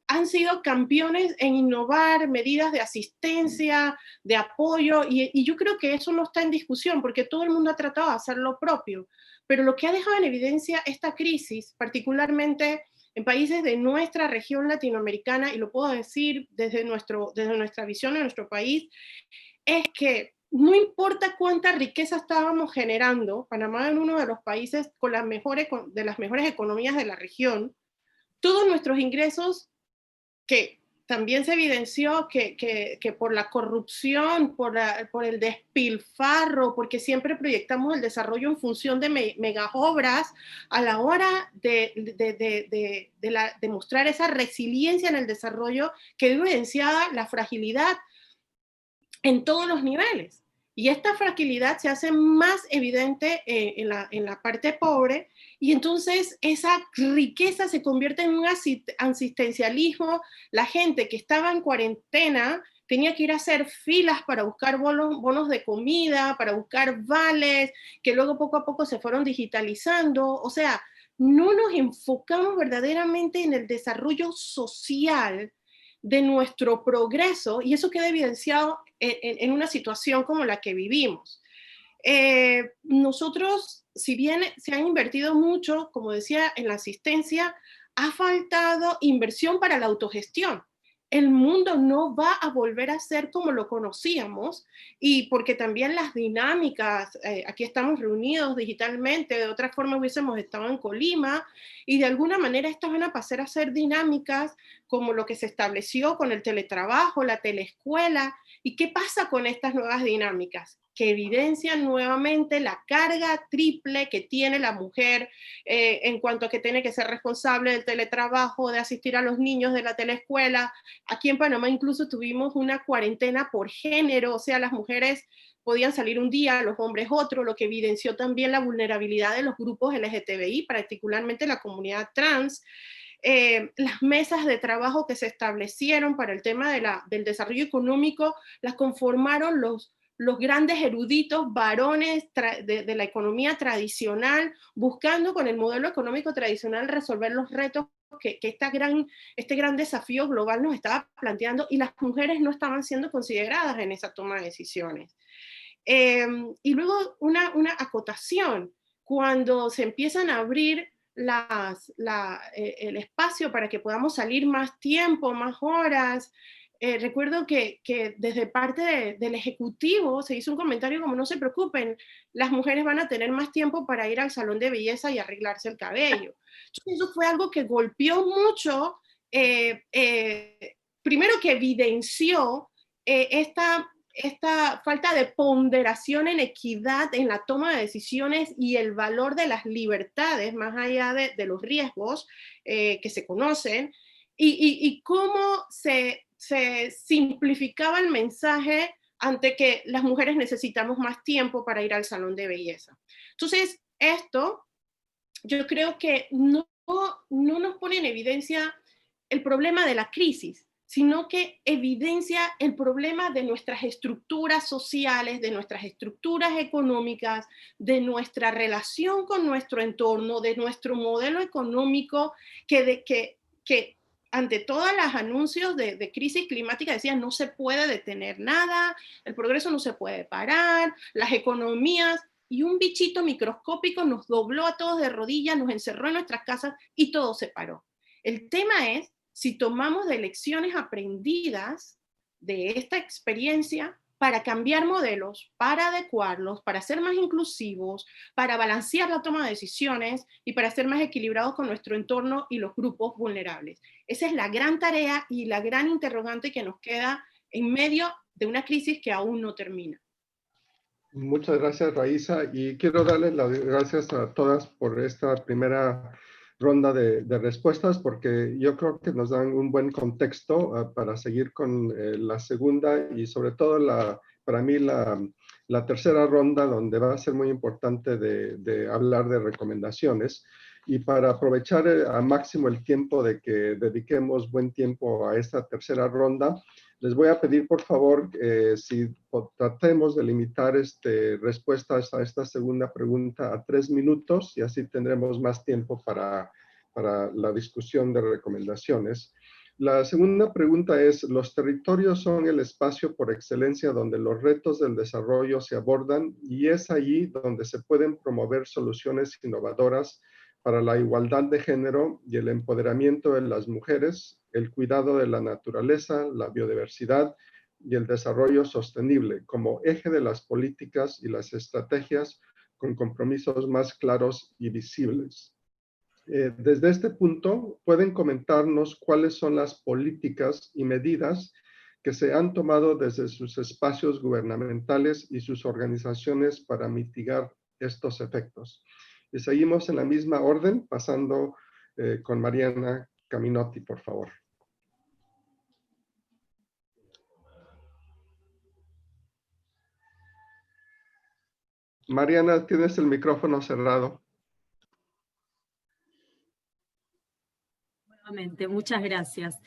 han sido campeones en innovar medidas de asistencia, de apoyo, y yo creo que eso no está en discusión, porque todo el mundo ha tratado de hacer lo propio. Pero lo que ha dejado en evidencia esta crisis, particularmente en países de nuestra región latinoamericana, y lo puedo decir desde nuestra visión en nuestro país, es que no importa cuánta riqueza estábamos generando, Panamá era uno de los países con las mejores economías de la región, todos nuestros ingresos, que también se evidenció que por la corrupción, por el despilfarro, porque siempre proyectamos el desarrollo en función de megaobras, a la hora de mostrar esa resiliencia en el desarrollo, quedó evidenciada la fragilidad en todos los niveles. Y esta fragilidad se hace más evidente en la parte pobre, y entonces esa riqueza se convierte en un asistencialismo. La gente que estaba en cuarentena tenía que ir a hacer filas para buscar bonos de comida, para buscar vales, que luego poco a poco se fueron digitalizando. O sea, no nos enfocamos verdaderamente en el desarrollo social de nuestro progreso, y eso queda evidenciado en una situación como la que vivimos. Nosotros, si bien se ha invertido mucho, como decía, en la asistencia, ha faltado inversión para la autogestión. El mundo no va a volver a ser como lo conocíamos, y porque también las dinámicas, aquí estamos reunidos digitalmente, de otra forma hubiésemos estado en Colima, y de alguna manera estas van a pasar a ser dinámicas como lo que se estableció con el teletrabajo, la teleescuela. ¿Y qué pasa con estas nuevas dinámicas? Que evidencian nuevamente la carga triple que tiene la mujer en cuanto a que tiene que ser responsable del teletrabajo, de asistir a los niños de la teleescuela. Aquí en Panamá incluso tuvimos una cuarentena por género, o sea, las mujeres podían salir un día, los hombres otro, lo que evidenció también la vulnerabilidad de los grupos LGTBI, particularmente la comunidad trans. las mesas de trabajo que se establecieron para el tema del desarrollo económico, las conformaron los grandes eruditos varones de la economía tradicional, buscando con el modelo económico tradicional resolver los retos que este gran desafío global nos estaba planteando, y las mujeres no estaban siendo consideradas en esa toma de decisiones. Y luego una acotación, cuando se empiezan a abrir el espacio para que podamos salir más tiempo, más horas, recuerdo que desde parte del Ejecutivo se hizo un comentario como: no se preocupen, las mujeres van a tener más tiempo para ir al salón de belleza y arreglarse el cabello. Entonces, eso fue algo que golpeó mucho, primero que evidenció esta falta de ponderación en equidad en la toma de decisiones y el valor de las libertades, más allá de los riesgos que se conocen, y cómo se simplificaba el mensaje ante que las mujeres necesitamos más tiempo para ir al salón de belleza. Entonces, esto yo creo que no nos pone en evidencia el problema de la crisis, sino que evidencia el problema de nuestras estructuras sociales, de nuestras estructuras económicas, de nuestra relación con nuestro entorno, de nuestro modelo económico, que ante todos los anuncios de crisis climática decían: no se puede detener nada, el progreso no se puede parar, las economías, y un bichito microscópico nos dobló a todos de rodillas, nos encerró en nuestras casas y todo se paró. El tema es si tomamos de lecciones aprendidas de esta experiencia para cambiar modelos, para adecuarlos, para ser más inclusivos, para balancear la toma de decisiones y para ser más equilibrados con nuestro entorno y los grupos vulnerables. Esa es la gran tarea y la gran interrogante que nos queda en medio de una crisis que aún no termina. Muchas gracias, Raiza, y quiero darles las gracias a todas por esta primera ronda de respuestas, porque yo creo que nos dan un buen contexto para seguir con la segunda y sobre todo para mí la tercera ronda, donde va a ser muy importante de hablar de recomendaciones. Y para aprovechar a máximo el tiempo, de que dediquemos buen tiempo a esta tercera ronda, les voy a pedir, por favor, si tratemos de limitar respuestas a esta segunda pregunta a 3 minutos, y así tendremos más tiempo para la discusión de recomendaciones. La segunda pregunta es: los territorios son el espacio por excelencia donde los retos del desarrollo se abordan, y es allí donde se pueden promover soluciones innovadoras para la igualdad de género y el empoderamiento de las mujeres, el cuidado de la naturaleza, la biodiversidad y el desarrollo sostenible como eje de las políticas y las estrategias, con compromisos más claros y visibles. Desde este punto, ¿pueden comentarnos cuáles son las políticas y medidas que se han tomado desde sus espacios gubernamentales y sus organizaciones para mitigar estos efectos? Y seguimos en la misma orden, pasando con Mariana Caminotti, por favor. Mariana, tienes el micrófono cerrado. Nuevamente, muchas gracias.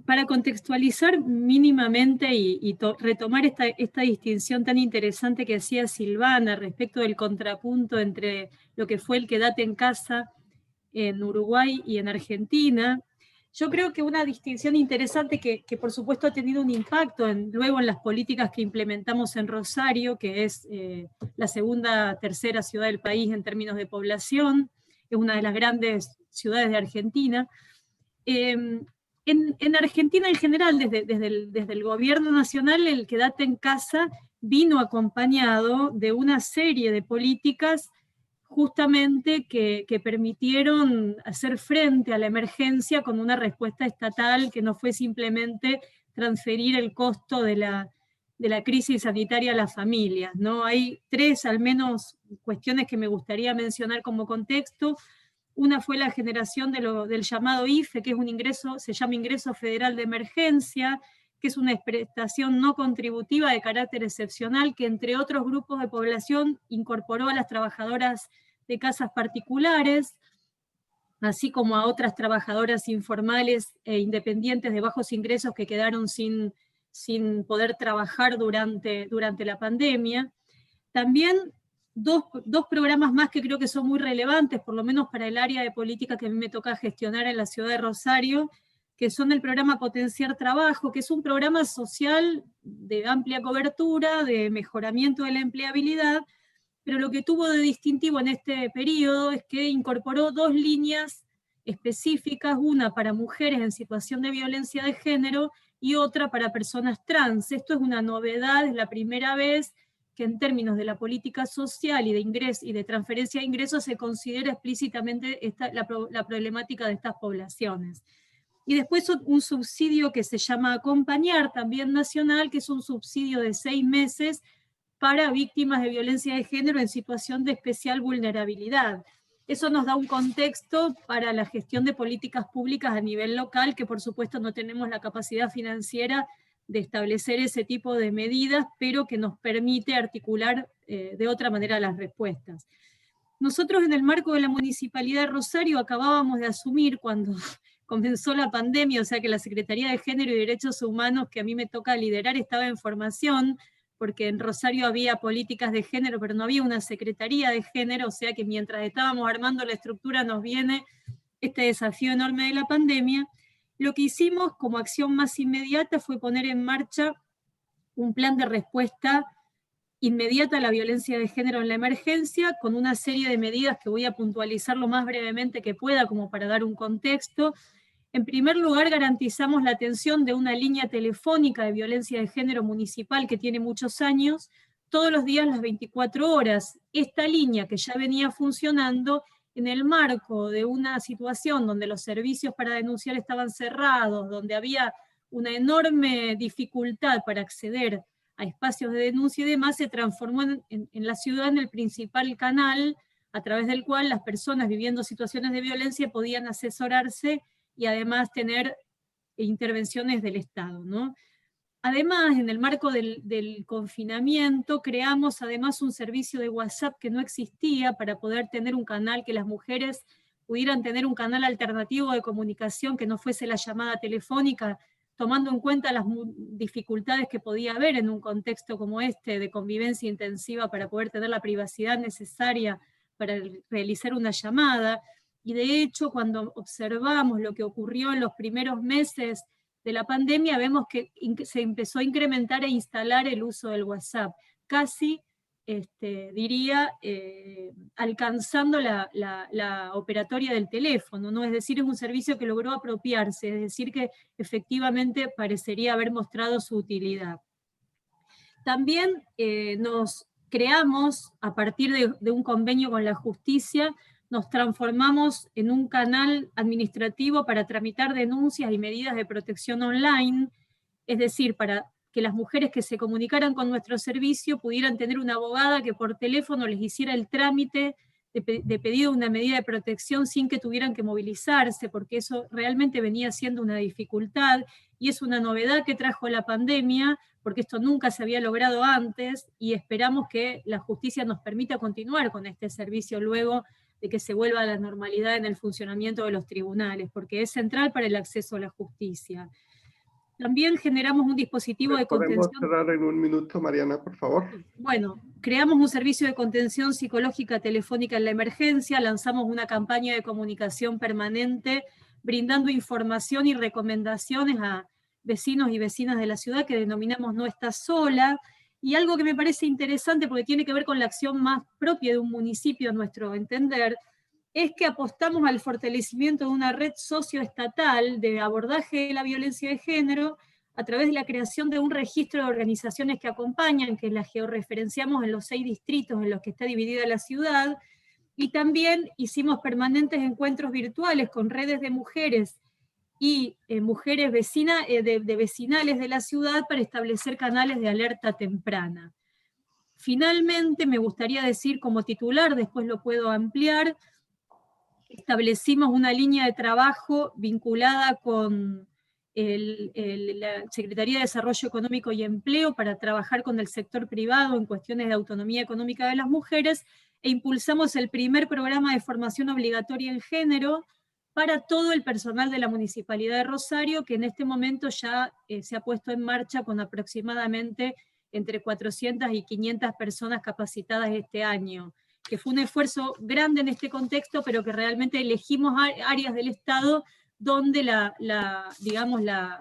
Para contextualizar mínimamente y retomar esta distinción tan interesante que hacía Silvana respecto del contrapunto entre lo que fue el quédate en casa en Uruguay y en Argentina, yo creo que una distinción interesante que por supuesto ha tenido un impacto luego en las políticas que implementamos en Rosario, que es la tercera ciudad del país en términos de población, es una de las grandes ciudades de Argentina. En Argentina en general, desde el gobierno nacional, el quédate en casa vino acompañado de una serie de políticas justamente que permitieron hacer frente a la emergencia con una respuesta estatal que no fue simplemente transferir el costo de la crisis sanitaria a las familias, ¿no? Hay 3 al menos cuestiones que me gustaría mencionar como contexto. Una fue la generación del llamado IFE, que es un ingreso, se llama Ingreso Federal de Emergencia, que es una prestación no contributiva de carácter excepcional que, entre otros grupos de población, incorporó a las trabajadoras de casas particulares. así como a otras trabajadoras informales e independientes de bajos ingresos que quedaron sin poder trabajar durante la pandemia. También dos programas más que creo que son muy relevantes, por lo menos para el área de política que a mí me toca gestionar en la ciudad de Rosario, que son el programa Potenciar Trabajo, que es un programa social de amplia cobertura, de mejoramiento de la empleabilidad, pero lo que tuvo de distintivo en este periodo es que incorporó 2 líneas específicas, una para mujeres en situación de violencia de género y otra para personas trans. Esto es una novedad, es la primera vez que en términos de la política social y de ingreso y de transferencia de ingresos se considera explícitamente la problemática de estas poblaciones. Y después un subsidio que se llama Acompañar, también nacional, que es un subsidio de 6 meses para víctimas de violencia de género en situación de especial vulnerabilidad. Eso nos da un contexto para la gestión de políticas públicas a nivel local, que por supuesto no tenemos la capacidad financiera de establecer ese tipo de medidas, pero que nos permite articular de otra manera las respuestas. Nosotros en el marco de la Municipalidad de Rosario acabábamos de asumir cuando comenzó la pandemia, o sea que la Secretaría de Género y Derechos Humanos que a mí me toca liderar estaba en formación, porque en Rosario había políticas de género, pero no había una secretaría de género, o sea que mientras estábamos armando la estructura nos viene este desafío enorme de la pandemia. Lo que hicimos como acción más inmediata fue poner en marcha un plan de respuesta inmediata a la violencia de género en la emergencia, con una serie de medidas que voy a puntualizar lo más brevemente que pueda, como para dar un contexto. En primer lugar, garantizamos la atención de una línea telefónica de violencia de género municipal que tiene muchos años, todos los días las 24 horas. Esta línea que ya venía funcionando en el marco de una situación donde los servicios para denunciar estaban cerrados, donde había una enorme dificultad para acceder a espacios de denuncia y demás, se transformó en la ciudad en el principal canal a través del cual las personas viviendo situaciones de violencia podían asesorarse y además tener intervenciones del Estado, ¿no? Además, en el marco del confinamiento, creamos además un servicio de WhatsApp que no existía para poder tener un canal, que las mujeres pudieran tener un canal alternativo de comunicación que no fuese la llamada telefónica, tomando en cuenta las dificultades que podía haber en un contexto como este de convivencia intensiva para poder tener la privacidad necesaria para realizar una llamada. Y de hecho, cuando observamos lo que ocurrió en los primeros meses de la pandemia, vemos que se empezó a incrementar e instalar el uso del WhatsApp, casi, diría, alcanzando la operatoria del teléfono, ¿no? Es decir, es un servicio que logró apropiarse, es decir, que efectivamente parecería haber mostrado su utilidad. También nos creamos, a partir de un convenio con la justicia, nos transformamos en un canal administrativo para tramitar denuncias y medidas de protección online, es decir, para que las mujeres que se comunicaran con nuestro servicio pudieran tener una abogada que por teléfono les hiciera el trámite de pedido de una medida de protección sin que tuvieran que movilizarse, porque eso realmente venía siendo una dificultad, y es una novedad que trajo la pandemia, porque esto nunca se había logrado antes, y esperamos que la justicia nos permita continuar con este servicio luego de que se vuelva a la normalidad en el funcionamiento de los tribunales, porque es central para el acceso a la justicia. También generamos un dispositivo de contención. ¿Podemos cerrar en un minuto, Mariana, por favor? Bueno, creamos un servicio de contención psicológica telefónica en la emergencia, lanzamos una campaña de comunicación permanente, brindando información y recomendaciones a vecinos y vecinas de la ciudad que denominamos No Estás Sola, y algo que me parece interesante porque tiene que ver con la acción más propia de un municipio, a nuestro entender, es que apostamos al fortalecimiento de una red socioestatal de abordaje de la violencia de género a través de la creación de un registro de organizaciones que acompañan, que las georreferenciamos en los 6 distritos en los que está dividida la ciudad, y también hicimos permanentes encuentros virtuales con redes de mujeres y mujeres de vecinales de la ciudad para establecer canales de alerta temprana. Finalmente, me gustaría decir como titular, después lo puedo ampliar, establecimos una línea de trabajo vinculada con la Secretaría de Desarrollo Económico y Empleo para trabajar con el sector privado en cuestiones de autonomía económica de las mujeres, e impulsamos el primer programa de formación obligatoria en género para todo el personal de la Municipalidad de Rosario, que en este momento ya se ha puesto en marcha con aproximadamente entre 400 y 500 personas capacitadas este año, que fue un esfuerzo grande en este contexto, pero que realmente elegimos áreas del Estado donde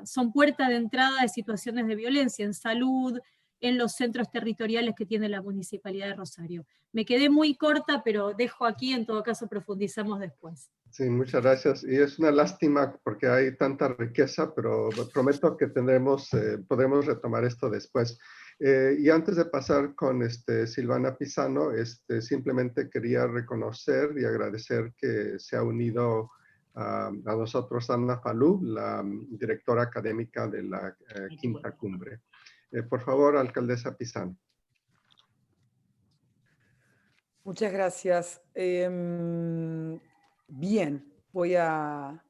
son puerta de entrada de situaciones de violencia, en salud, en los centros territoriales que tiene la Municipalidad de Rosario. Me quedé muy corta, pero dejo aquí, en todo caso profundizamos después. Sí, muchas gracias. Y es una lástima porque hay tanta riqueza, pero prometo que podremos retomar esto después. Y antes de pasar con Silvana Pisano, simplemente quería reconocer y agradecer que se ha unido a nosotros Ana Falú, la directora académica de la Quinta Cumbre. Por favor, alcaldesa Pisano. Muchas gracias. Bien, voy a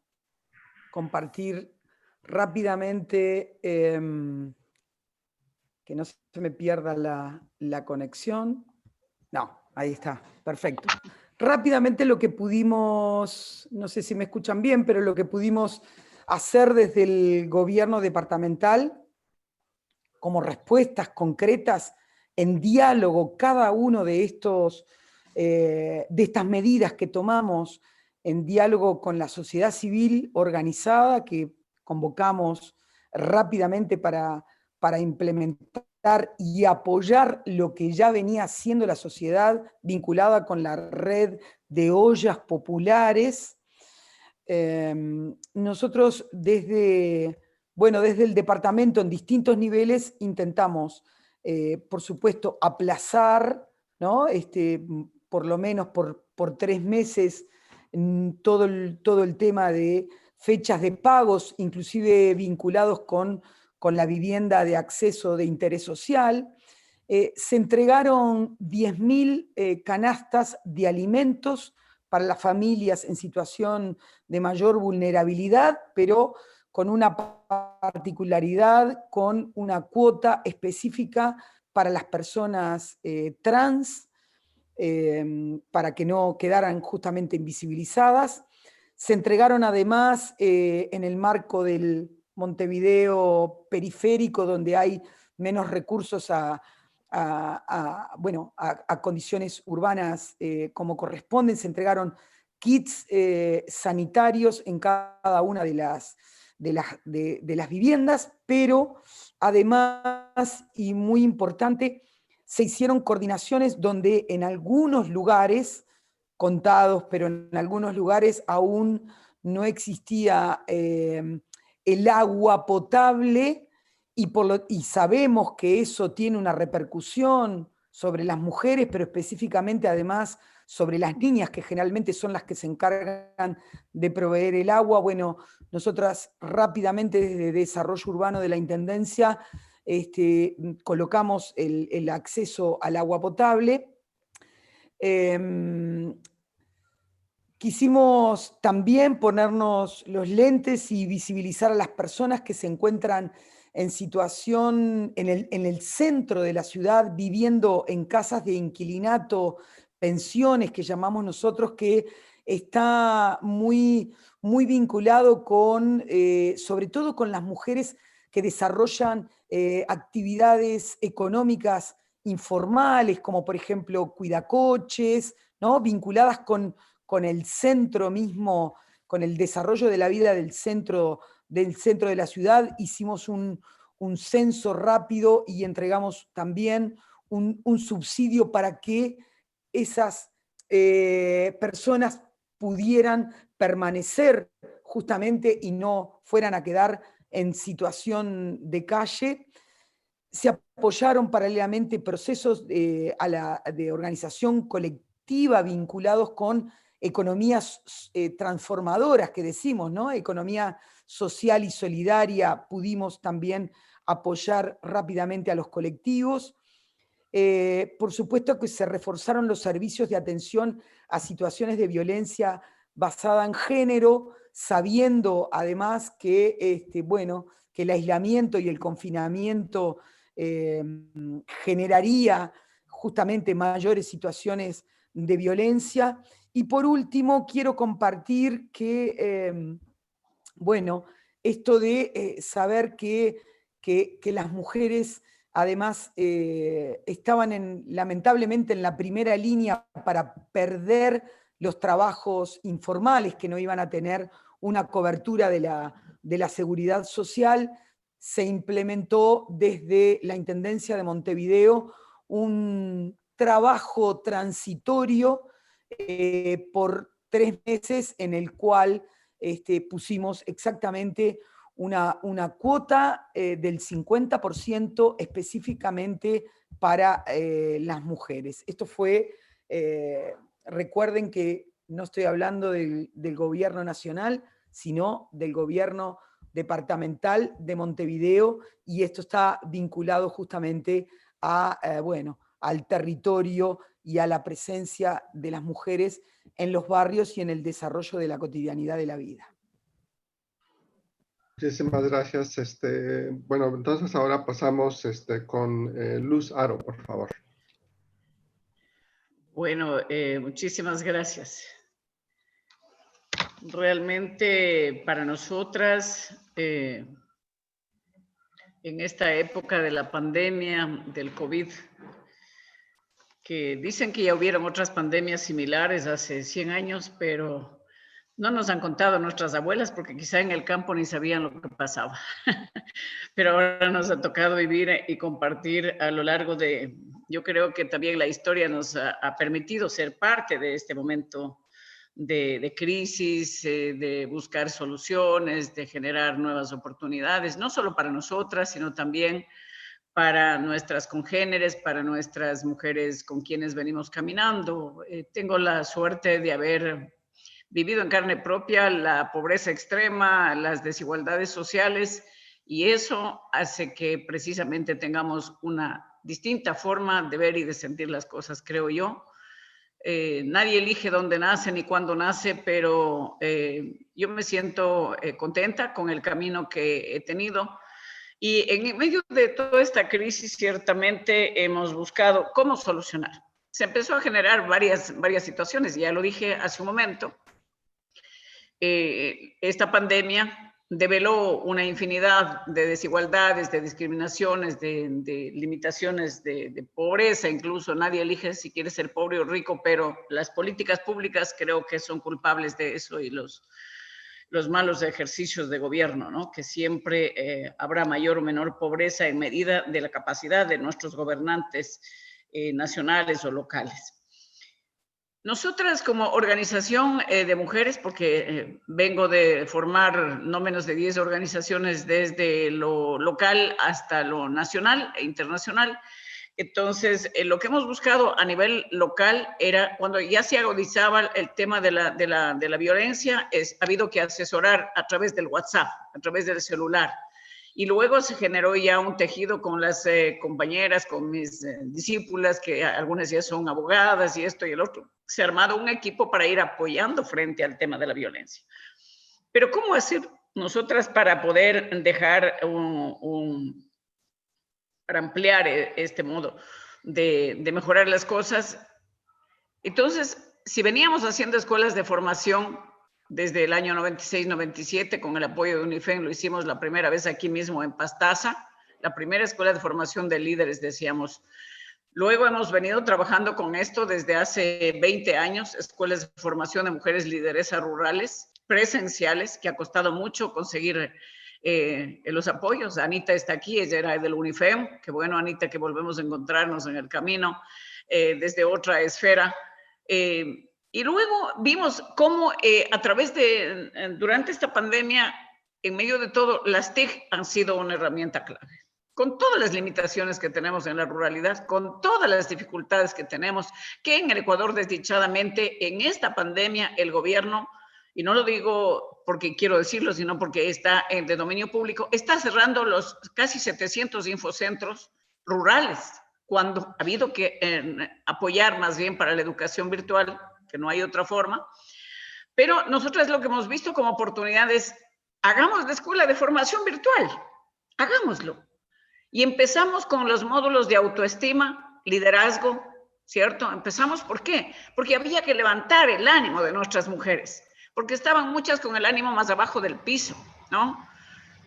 compartir rápidamente, que no se me pierda la conexión. No, ahí está, perfecto. Rápidamente lo que pudimos, no sé si me escuchan bien, pero lo que pudimos hacer desde el gobierno departamental como respuestas concretas en diálogo cada uno de estas medidas que tomamos en diálogo con la sociedad civil organizada que convocamos rápidamente para implementar y apoyar lo que ya venía haciendo la sociedad vinculada con la red de ollas populares. Nosotros desde el departamento en distintos niveles intentamos, por supuesto, aplazar, ¿no? Por lo menos por 3 meses todo el tema de fechas de pagos, inclusive vinculados con la vivienda de acceso de interés social. Se entregaron 10.000 canastas de alimentos para las familias en situación de mayor vulnerabilidad, pero con una particularidad, con una cuota específica para las personas trans, para que no quedaran justamente invisibilizadas. Se entregaron además en el marco del Montevideo periférico, donde hay menos recursos a condiciones urbanas como corresponden, se entregaron kits sanitarios en cada una de las viviendas, pero además, y muy importante, se hicieron coordinaciones donde en algunos lugares, contados, pero en algunos lugares aún no existía el agua potable, y sabemos que eso tiene una repercusión sobre las mujeres, pero específicamente además sobre las niñas, que generalmente son las que se encargan de proveer el agua. Bueno, nosotras rápidamente desde Desarrollo Urbano de la Intendencia colocamos el acceso al agua potable. Quisimos también ponernos los lentes y visibilizar a las personas que se encuentran en situación en el centro de la ciudad, viviendo en casas de inquilinato, pensiones que llamamos nosotros, que está muy, muy vinculado con, sobre todo con las mujeres que desarrollan actividades económicas informales, como por ejemplo cuidacoches, ¿no? Vinculadas con el centro mismo, con el desarrollo de la vida del centro de la ciudad. Hicimos un censo rápido y entregamos también un subsidio para que esas personas pudieran permanecer justamente y no fueran a quedar en situación de calle. Se apoyaron paralelamente procesos de organización colectiva vinculados con economías transformadoras, que decimos, ¿no? Economía social y solidaria. Pudimos también apoyar rápidamente a los colectivos. Por supuesto que se reforzaron los servicios de atención a situaciones de violencia basada en género, sabiendo además que, que el aislamiento y el confinamiento generaría justamente mayores situaciones de violencia, Y por último, quiero compartir que, bueno, esto de saber que las mujeres además estaban lamentablemente en la primera línea para perder los trabajos informales, que no iban a tener una cobertura de la seguridad social, se implementó desde la Intendencia de Montevideo un trabajo transitorio por 3 meses en el cual pusimos exactamente una cuota del 50% específicamente para las mujeres. Esto fue, recuerden que no estoy hablando del gobierno nacional, sino del gobierno departamental de Montevideo, y esto está vinculado justamente a, bueno, al territorio y a la presencia de las mujeres en los barrios y en el desarrollo de la cotidianidad de la vida. Muchísimas gracias. Bueno, entonces ahora pasamos con Luz Haro, por favor. Bueno, muchísimas gracias. Realmente para nosotras, en esta época de la pandemia del COVID, que dicen que ya hubieron otras pandemias similares hace 100 años, pero no nos han contado nuestras abuelas porque quizá en el campo ni sabían lo que pasaba. Pero ahora nos ha tocado vivir y compartir a lo largo de, yo creo que también la historia nos ha permitido ser parte de este momento de crisis, de buscar soluciones, de generar nuevas oportunidades, no solo para nosotras, sino también para nuestras congéneres, para nuestras mujeres con quienes venimos caminando. Tengo la suerte de haber vivido en carne propia la pobreza extrema, las desigualdades sociales, y eso hace que precisamente tengamos una distinta forma de ver y de sentir las cosas, creo yo. Nadie elige dónde nace ni cuándo nace, pero yo me siento contenta con el camino que he tenido. Y en medio de toda esta crisis, ciertamente hemos buscado cómo solucionar. Se empezó a generar varias situaciones, ya lo dije hace un momento. Esta pandemia develó una infinidad de desigualdades, de discriminaciones, de limitaciones de pobreza, incluso nadie elige si quiere ser pobre o rico, pero las políticas públicas creo que son culpables de eso, y los malos ejercicios de gobierno, ¿no? Que siempre habrá mayor o menor pobreza en medida de la capacidad de nuestros gobernantes nacionales o locales. Nosotras como organización de mujeres, porque vengo de formar no menos de 10 organizaciones desde lo local hasta lo nacional e internacional, entonces lo que hemos buscado a nivel local era, cuando ya se agudizaba el tema de la violencia, ha habido que asesorar a través del WhatsApp, a través del celular. Y luego se generó ya un tejido con las compañeras, con mis discípulas, que algunas ya son abogadas y esto y el otro. Se ha armado un equipo para ir apoyando frente al tema de la violencia. Pero ¿cómo hacer nosotras para poder dejar para ampliar este modo de mejorar las cosas? Entonces, si veníamos haciendo escuelas de formación desde el año 96-97, con el apoyo de UNIFEM, lo hicimos la primera vez aquí mismo en Pastaza, la primera escuela de formación de líderes, decíamos. Luego hemos venido trabajando con esto desde hace 20 años, escuelas de formación de mujeres lideresas rurales, presenciales, que ha costado mucho conseguir los apoyos. Anita está aquí, ella era del UNIFEM, qué bueno, Anita, que volvemos a encontrarnos en el camino desde otra esfera. Y luego vimos cómo a través durante esta pandemia, en medio de todo, las TIC han sido una herramienta clave. Con todas las limitaciones que tenemos en la ruralidad, con todas las dificultades que tenemos, que en el Ecuador, desdichadamente, en esta pandemia, el gobierno, y no lo digo porque quiero decirlo, sino porque está de dominio público, está cerrando los casi 700 infocentros rurales, cuando ha habido que apoyar más bien para la educación virtual, que no hay otra forma. Pero nosotros lo que hemos visto como oportunidad es, hagamos la escuela de formación virtual, hagámoslo. Y empezamos con los módulos de autoestima, liderazgo, ¿cierto? Empezamos, ¿por qué? Porque había que levantar el ánimo de nuestras mujeres, porque estaban muchas con el ánimo más abajo del piso, ¿no?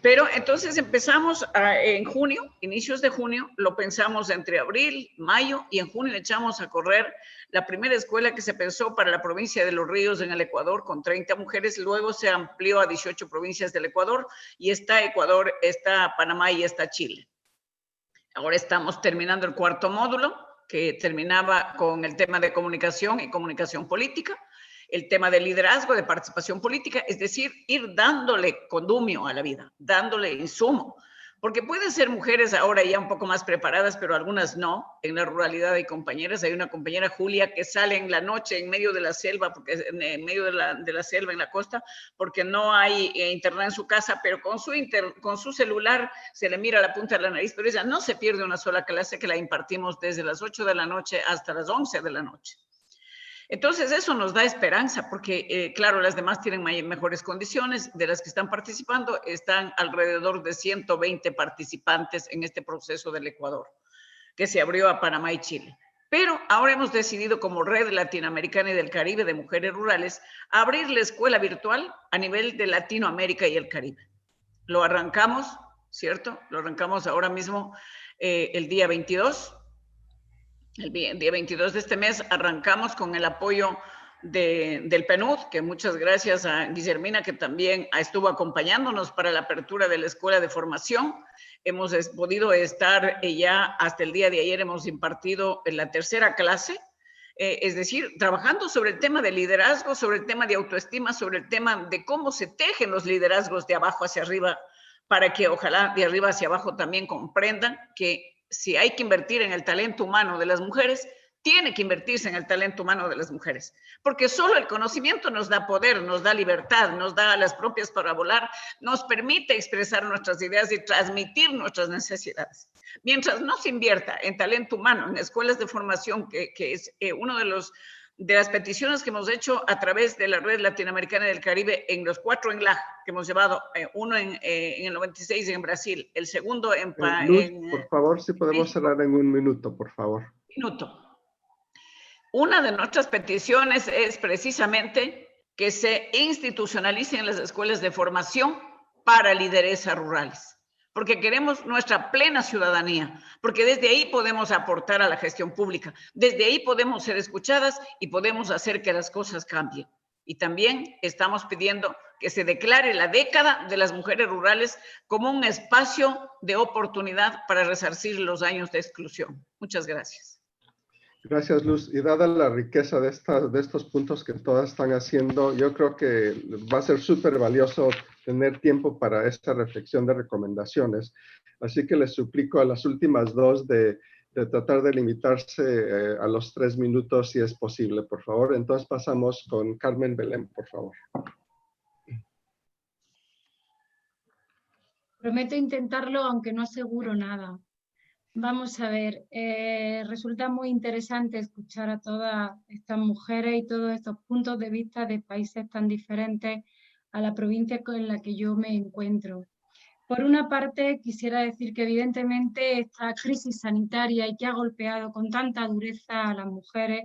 Pero entonces empezamos en junio, inicios de junio, lo pensamos entre abril, mayo, y en junio echamos a correr la primera escuela que se pensó para la provincia de Los Ríos en el Ecuador, con 30 mujeres, luego se amplió a 18 provincias del Ecuador, y está Ecuador, está Panamá y está Chile. Ahora estamos terminando el cuarto módulo, que terminaba con el tema de comunicación y comunicación política, el tema de liderazgo, de participación política, es decir, ir dándole condumio a la vida, dándole insumo, porque pueden ser mujeres ahora ya un poco más preparadas, pero algunas no. En la ruralidad hay compañeras, hay una compañera Julia que sale en la noche en medio de la selva, porque en medio de la selva en la costa, porque no hay internet en su casa, pero con su celular se le mira la punta de la nariz, pero ella no se pierde una sola clase que la impartimos desde las 8 de la noche hasta las 11 de la noche. Entonces eso nos da esperanza porque, claro, las demás tienen mejores condiciones. De las que están participando, están alrededor de 120 participantes en este proceso del Ecuador, que se abrió a Panamá y Chile. Pero ahora hemos decidido como Red Latinoamericana y del Caribe de Mujeres Rurales abrir la escuela virtual a nivel de Latinoamérica y el Caribe. Lo arrancamos, ¿cierto? Lo arrancamos ahora mismo el día 22. El día 22 de este mes arrancamos con el apoyo del PNUD, que muchas gracias a Guillermina, que también estuvo acompañándonos para la apertura de la escuela de formación. Hemos podido estar ya hasta el día de ayer, hemos impartido en la tercera clase, es decir, trabajando sobre el tema de liderazgo, sobre el tema de autoestima, sobre el tema de cómo se tejen los liderazgos de abajo hacia arriba, para que ojalá de arriba hacia abajo también comprendan que si hay que invertir en el talento humano de las mujeres, tiene que invertirse en el talento humano de las mujeres, porque solo el conocimiento nos da poder, nos da libertad, nos da las propias para volar, nos permite expresar nuestras ideas y transmitir nuestras necesidades. Mientras no se invierta en talento humano, en escuelas de formación, que es uno de las peticiones que hemos hecho a través de la Red Latinoamericana del Caribe en los 4 en LAG, que hemos llevado, uno en el 96 en Brasil, el segundo en... Luz, por favor, si podemos cerrar en un minuto, por favor. Minuto. Una de nuestras peticiones es precisamente que se institucionalicen las escuelas de formación para lideresas rurales, porque queremos nuestra plena ciudadanía, porque desde ahí podemos aportar a la gestión pública, desde ahí podemos ser escuchadas y podemos hacer que las cosas cambien. Y también estamos pidiendo que se declare la década de las mujeres rurales como un espacio de oportunidad para resarcir los años de exclusión. Muchas gracias. Gracias, Luz. Y dada la riqueza de estos puntos que todas están haciendo, yo creo que va a ser súper valioso tener tiempo para esta reflexión de recomendaciones. Así que les suplico a las últimas dos de tratar de limitarse a los 3 minutos si es posible, por favor. Entonces pasamos con Carmen Belén, por favor. Prometo intentarlo, aunque no aseguro nada. Vamos a ver, resulta muy interesante escuchar a todas estas mujeres y todos estos puntos de vista de países tan diferentes a la provincia en la que yo me encuentro. Por una parte, quisiera decir que evidentemente esta crisis sanitaria y que ha golpeado con tanta dureza a las mujeres,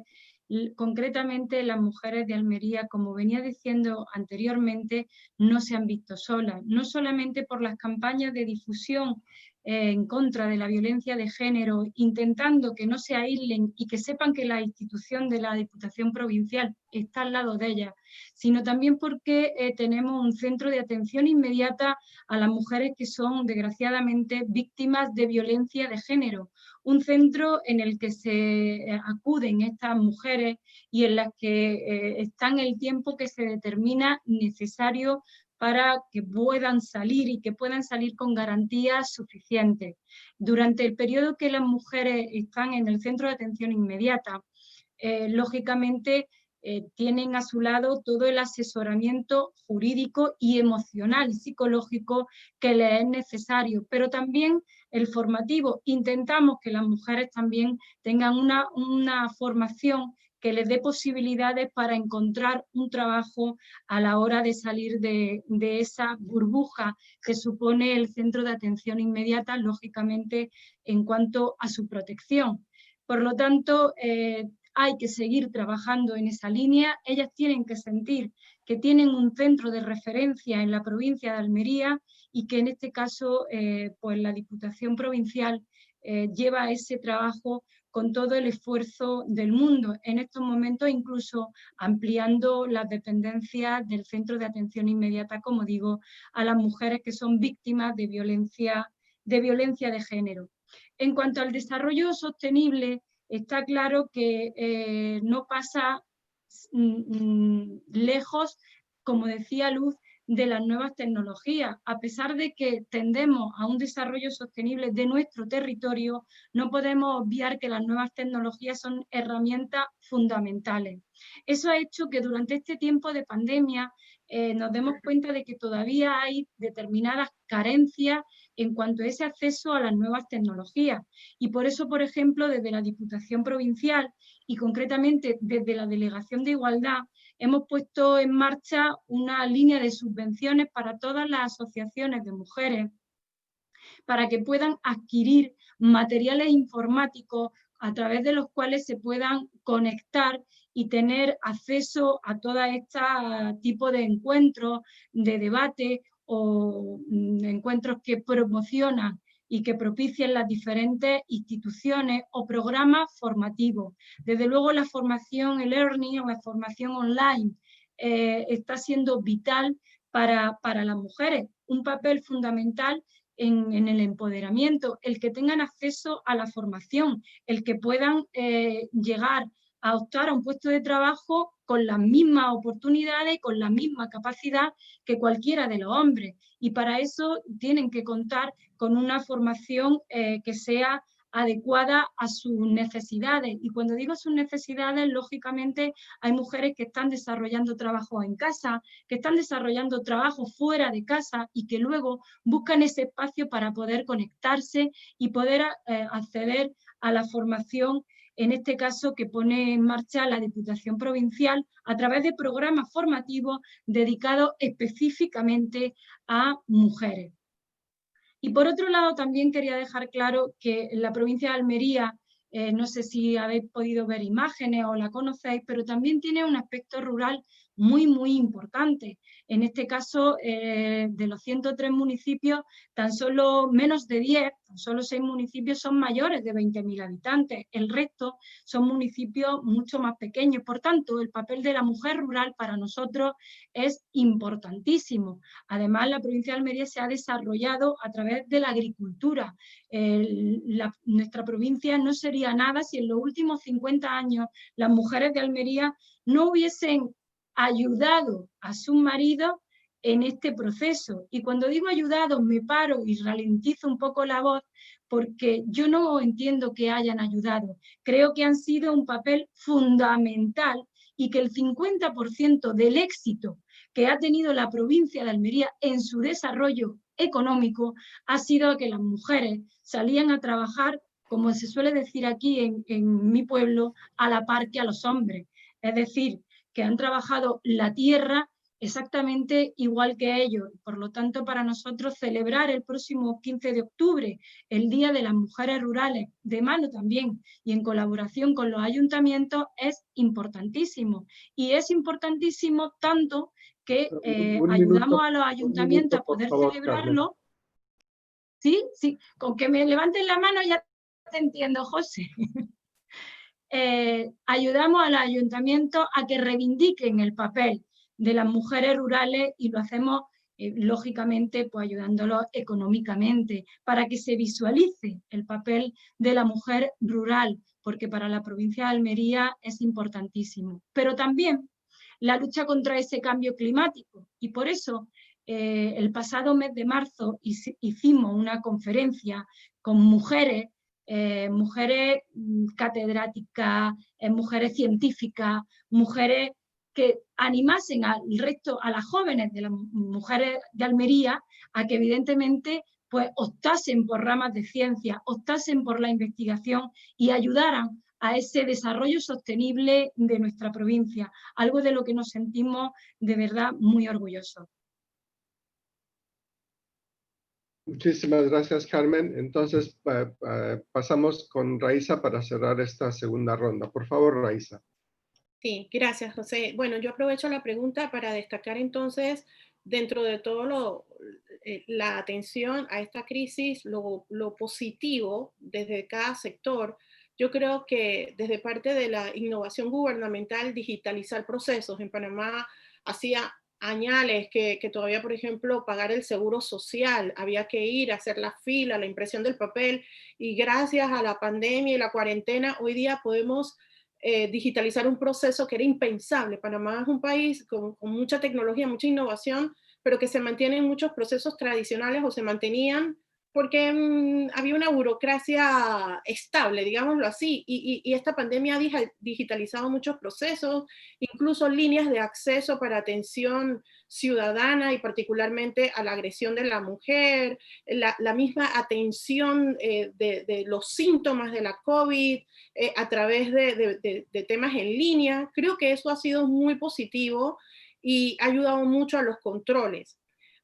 concretamente las mujeres de Almería, como venía diciendo anteriormente, no se han visto solas, no solamente por las campañas de difusión en contra de la violencia de género, intentando que no se aíslen y que sepan que la institución de la Diputación Provincial está al lado de ellas, sino también porque tenemos un centro de atención inmediata a las mujeres que son desgraciadamente víctimas de violencia de género, un centro en el que se acuden estas mujeres y en las que están el tiempo que se determina necesario para que puedan salir y que puedan salir con garantías suficientes. Durante el periodo que las mujeres están en el centro de atención inmediata, lógicamente tienen a su lado todo el asesoramiento jurídico y emocional y psicológico que les es necesario, pero también el formativo. Intentamos que las mujeres también tengan una formación que les dé posibilidades para encontrar un trabajo a la hora de salir de esa burbuja que supone el centro de atención inmediata, lógicamente en cuanto a su protección. Por lo tanto, hay que seguir trabajando en esa línea. Ellas tienen que sentir que tienen un centro de referencia en la provincia de Almería y que en este caso pues la Diputación Provincial lleva ese trabajo con todo el esfuerzo del mundo, en estos momentos incluso ampliando las dependencias del Centro de Atención Inmediata, como digo, a las mujeres que son víctimas de violencia de género. En cuanto al desarrollo sostenible, está claro que no pasa lejos, como decía Luz, de las nuevas tecnologías. A pesar de que tendemos a un desarrollo sostenible de nuestro territorio, no podemos obviar que las nuevas tecnologías son herramientas fundamentales. Eso ha hecho que durante este tiempo de pandemia nos demos cuenta de que todavía hay determinadas carencias en cuanto a ese acceso a las nuevas tecnologías. Y por eso, por ejemplo, desde la Diputación Provincial y concretamente desde la Delegación de Igualdad, hemos puesto en marcha una línea de subvenciones para todas las asociaciones de mujeres para que puedan adquirir materiales informáticos a través de los cuales se puedan conectar y tener acceso a todo este tipo de encuentros, de debate o encuentros que promocionan y que propicien las diferentes instituciones o programas formativos. Desde luego la formación e-learning o la formación online está siendo vital para las mujeres, un papel fundamental en el empoderamiento, el que tengan acceso a la formación, el que puedan llegar a optar a un puesto de trabajo con las mismas oportunidades y con la misma capacidad que cualquiera de los hombres. Y para eso tienen que contar con una formación que sea adecuada a sus necesidades. Y cuando digo sus necesidades, lógicamente hay mujeres que están desarrollando trabajo en casa, que están desarrollando trabajo fuera de casa y que luego buscan ese espacio para poder conectarse y poder acceder a la formación, en este caso que pone en marcha la Diputación Provincial a través de programas formativos dedicados específicamente a mujeres. Y por otro lado, también quería dejar claro que en la provincia de Almería, no sé si habéis podido ver imágenes o la conocéis, pero también tiene un aspecto rural muy, muy importante. En este caso, de los 103 municipios, tan solo menos de 10, tan solo 6 municipios son mayores de 20.000 habitantes. El resto son municipios mucho más pequeños. Por tanto, el papel de la mujer rural para nosotros es importantísimo. Además, la provincia de Almería se ha desarrollado a través de la agricultura. Nuestra provincia no sería nada si en los últimos 50 años las mujeres de Almería no hubiesen ayudado a sus maridos en este proceso. Y cuando digo ayudado, me paro y ralentizo un poco la voz, porque yo no entiendo que hayan ayudado. Creo que han sido un papel fundamental y que el 50% del éxito que ha tenido la provincia de Almería en su desarrollo económico ha sido que las mujeres salían a trabajar, como se suele decir aquí en mi pueblo, a la par que a los hombres. Es decir, que han trabajado la tierra exactamente igual que ellos. Por lo tanto, para nosotros celebrar el próximo 15 de octubre, el Día de las Mujeres Rurales, de mano también y en colaboración con los ayuntamientos, es importantísimo. Y es importantísimo tanto que ayudamos a los ayuntamientos a poder celebrarlo. ¿Sí? Sí, con que me levanten la mano ya te entiendo, José. Ayudamos a los ayuntamientos a que reivindiquen el papel de las mujeres rurales y lo hacemos, lógicamente, pues ayudándolos económicamente, para que se visualice el papel de la mujer rural, porque para la provincia de Almería es importantísimo. Pero también la lucha contra ese cambio climático, y por eso el pasado mes de marzo hicimos una conferencia con mujeres, mujeres catedráticas, mujeres científicas, mujeres que animasen al resto, a las jóvenes de las mujeres de Almería, a que evidentemente pues optasen por ramas de ciencia, optasen por la investigación y ayudaran a ese desarrollo sostenible de nuestra provincia, algo de lo que nos sentimos de verdad muy orgullosos. Muchísimas gracias, Carmen. Entonces, pasamos con Raiza para cerrar esta segunda ronda. Por favor, Raiza. Sí, gracias, José. Bueno, yo aprovecho la pregunta para destacar entonces, dentro de todo la atención a esta crisis, lo positivo desde cada sector. Yo creo que desde parte de la innovación gubernamental, digitalizar procesos. En Panamá hacía añales que todavía, por ejemplo, pagar el seguro social, había que ir a hacer la fila, la impresión del papel, y gracias a la pandemia y la cuarentena, hoy día podemos digitalizar un proceso que era impensable. Panamá es un país con mucha tecnología, mucha innovación, pero que se mantienen muchos procesos tradicionales o se mantenían porque había una burocracia estable, digámoslo así, y esta pandemia ha digitalizado muchos procesos, incluso líneas de acceso para atención ciudadana y particularmente a la agresión de la mujer, la misma atención de los síntomas de la COVID a través de temas en línea. Creo que eso ha sido muy positivo y ha ayudado mucho a los controles.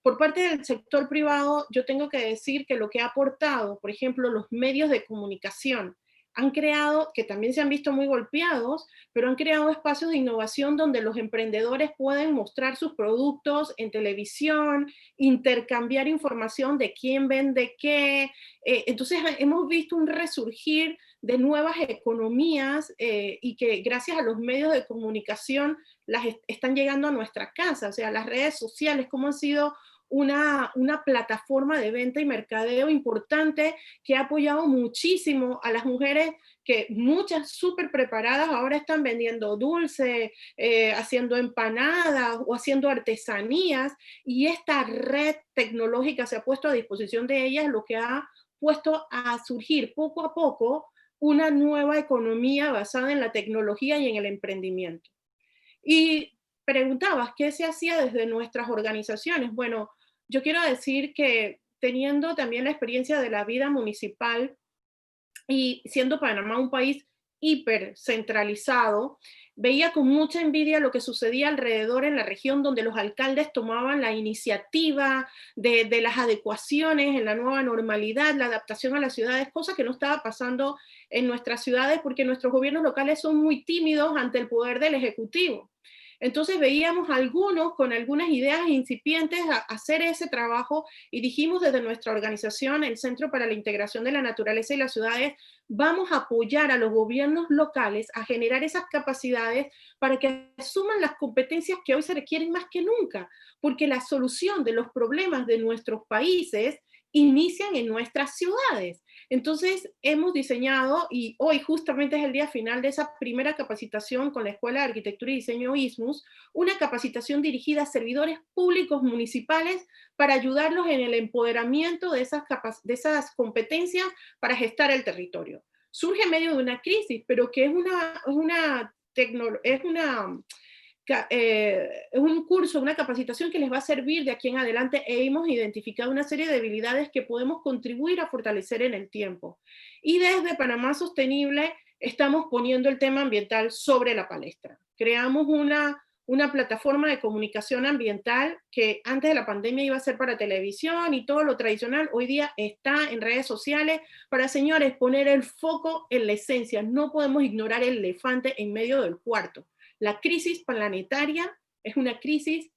Por parte del sector privado, yo tengo que decir que lo que ha aportado, por ejemplo, los medios de comunicación, han creado, que también se han visto muy golpeados, pero han creado espacios de innovación donde los emprendedores pueden mostrar sus productos en televisión, intercambiar información de quién vende qué. Entonces hemos visto un resurgir de nuevas economías y que gracias a los medios de comunicación están llegando a nuestra casa. O sea, las redes sociales, cómo han sido una plataforma de venta y mercadeo importante que ha apoyado muchísimo a las mujeres, que muchas súper preparadas ahora están vendiendo dulce, haciendo empanadas o haciendo artesanías, y esta red tecnológica se ha puesto a disposición de ellas, lo que ha puesto a surgir poco a poco una nueva economía basada en la tecnología y en el emprendimiento. Y preguntabas, ¿qué se hacía desde nuestras organizaciones? Bueno, yo quiero decir que teniendo también la experiencia de la vida municipal y siendo Panamá un país hiper centralizado, veía con mucha envidia lo que sucedía alrededor en la región, donde los alcaldes tomaban la iniciativa de las adecuaciones en la nueva normalidad, la adaptación a las ciudades, cosa que no estaba pasando en nuestras ciudades porque nuestros gobiernos locales son muy tímidos ante el poder del Ejecutivo. Entonces veíamos a algunos con algunas ideas incipientes a hacer ese trabajo, y dijimos desde nuestra organización, el Centro para la Integración de la Naturaleza y las Ciudades, vamos a apoyar a los gobiernos locales a generar esas capacidades para que asuman las competencias que hoy se requieren más que nunca, porque la solución de los problemas de nuestros países inician en nuestras ciudades. Entonces hemos diseñado, y hoy justamente es el día final de esa primera capacitación con la Escuela de Arquitectura y Diseño ISMUS, una capacitación dirigida a servidores públicos municipales para ayudarlos en el empoderamiento de esas competencias para gestar el territorio. Surge en medio de una crisis, pero que es un curso, una capacitación que les va a servir de aquí en adelante, e hemos identificado una serie de habilidades que podemos contribuir a fortalecer en el tiempo. Y desde Panamá Sostenible estamos poniendo el tema ambiental sobre la palestra. Creamos una plataforma de comunicación ambiental que antes de la pandemia iba a ser para televisión y todo lo tradicional, hoy día está en redes sociales para, señores, poner el foco en la esencia. No podemos ignorar el elefante en medio del cuarto. La crisis planetaria es una crisis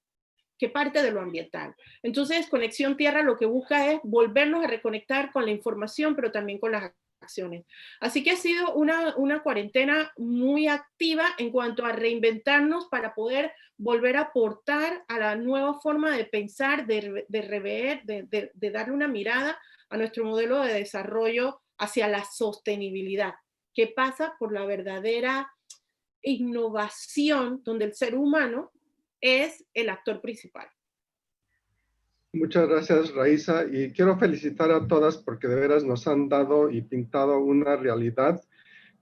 que parte de lo ambiental. Entonces, Conexión Tierra lo que busca es volvernos a reconectar con la información, pero también con las acciones. Así que ha sido una cuarentena muy activa en cuanto a reinventarnos para poder volver a aportar a la nueva forma de pensar, de rever, de darle una mirada a nuestro modelo de desarrollo hacia la sostenibilidad, que pasa por la verdadera innovación, donde el ser humano es el actor principal. Muchas gracias, Raiza, y quiero felicitar a todas porque de veras nos han dado y pintado una realidad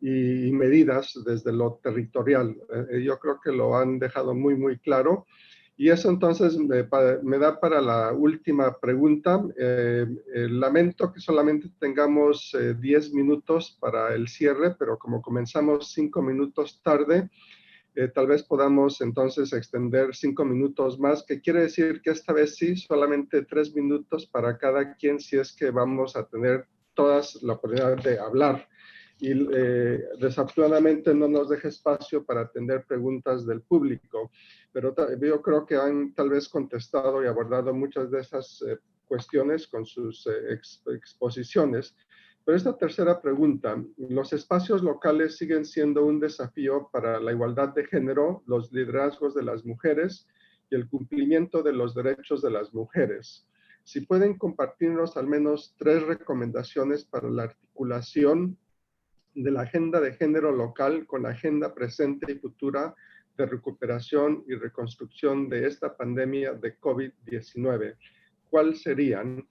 y medidas desde lo territorial. Yo creo que lo han dejado muy, muy claro. Y eso entonces me da para la última pregunta. Lamento que solamente tengamos 10 minutos para el cierre, pero como comenzamos 5 minutos tarde, Tal vez podamos entonces extender 5 minutos más, que quiere decir que esta vez sí, solamente 3 minutos para cada quien, si es que vamos a tener todas la oportunidad de hablar. Y desafortunadamente no nos deja espacio para atender preguntas del público, pero yo creo que han tal vez contestado y abordado muchas de esas cuestiones con sus exposiciones. Pero esta tercera pregunta, ¿los espacios locales siguen siendo un desafío para la igualdad de género, los liderazgos de las mujeres y el cumplimiento de los derechos de las mujeres? Si pueden compartirnos al menos 3 recomendaciones para la articulación de la agenda de género local con la agenda presente y futura de recuperación y reconstrucción de esta pandemia de COVID-19. ¿Cuáles serían?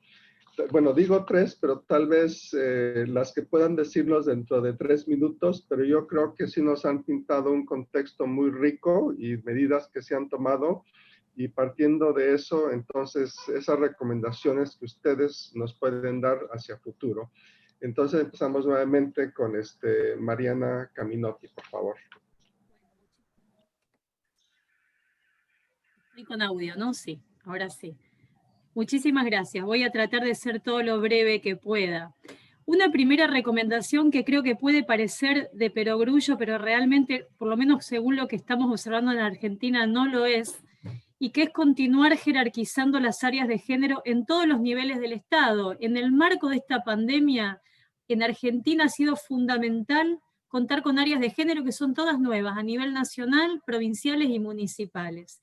Bueno, digo 3, pero tal vez las que puedan decirnos dentro de 3 minutos, pero yo creo que sí nos han pintado un contexto muy rico y medidas que se han tomado, y partiendo de eso, entonces, esas recomendaciones que ustedes nos pueden dar hacia futuro. Entonces empezamos nuevamente con Mariana Caminotti, por favor. Estoy con audio, ¿no? Sí, ahora sí. Muchísimas gracias. Voy a tratar de ser todo lo breve que pueda. Una primera recomendación que creo que puede parecer de perogrullo, pero realmente, por lo menos según lo que estamos observando en Argentina, no lo es, y que es continuar jerarquizando las áreas de género en todos los niveles del Estado. En el marco de esta pandemia, en Argentina ha sido fundamental contar con áreas de género que son todas nuevas, a nivel nacional, provinciales y municipales.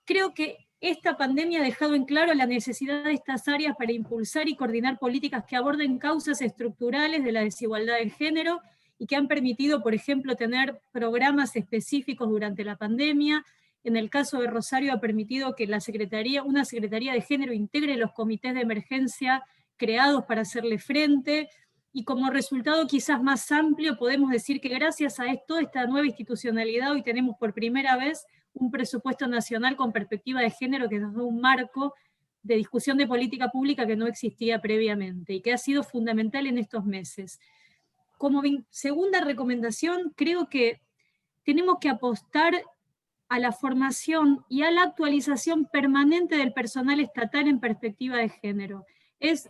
Creo que esta pandemia ha dejado en claro la necesidad de estas áreas para impulsar y coordinar políticas que aborden causas estructurales de la desigualdad de género y que han permitido, por ejemplo, tener programas específicos durante la pandemia. En el caso de Rosario ha permitido que una Secretaría de Género integre los comités de emergencia creados para hacerle frente, y como resultado quizás más amplio podemos decir que gracias a toda esta nueva institucionalidad hoy tenemos por primera vez un presupuesto nacional con perspectiva de género que nos da un marco de discusión de política pública que no existía previamente y que ha sido fundamental en estos meses. Como segunda recomendación, creo que tenemos que apostar a la formación y a la actualización permanente del personal estatal en perspectiva de género. Es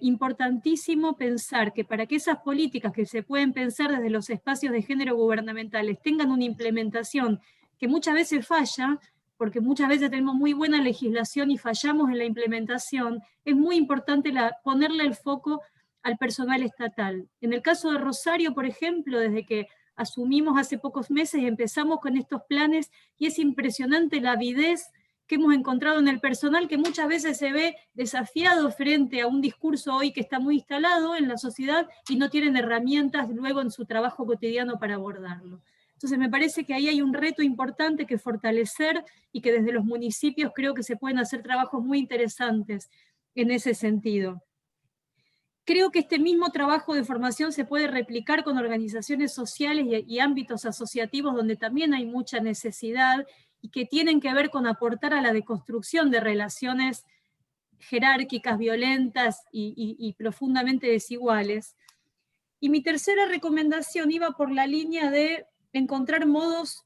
importantísimo pensar que para que esas políticas que se pueden pensar desde los espacios de género gubernamentales tengan una implementación que muchas veces falla, porque muchas veces tenemos muy buena legislación y fallamos en la implementación, es muy importante ponerle el foco al personal estatal. En el caso de Rosario, por ejemplo, desde que asumimos hace pocos meses, empezamos con estos planes y es impresionante la avidez que hemos encontrado en el personal, que muchas veces se ve desafiado frente a un discurso hoy que está muy instalado en la sociedad y no tienen herramientas luego en su trabajo cotidiano para abordarlo. Entonces me parece que ahí hay un reto importante que fortalecer y que desde los municipios creo que se pueden hacer trabajos muy interesantes en ese sentido. Creo que este mismo trabajo de formación se puede replicar con organizaciones sociales y ámbitos asociativos donde también hay mucha necesidad y que tienen que ver con aportar a la deconstrucción de relaciones jerárquicas, violentas y profundamente desiguales. Y mi tercera recomendación iba por la línea de encontrar modos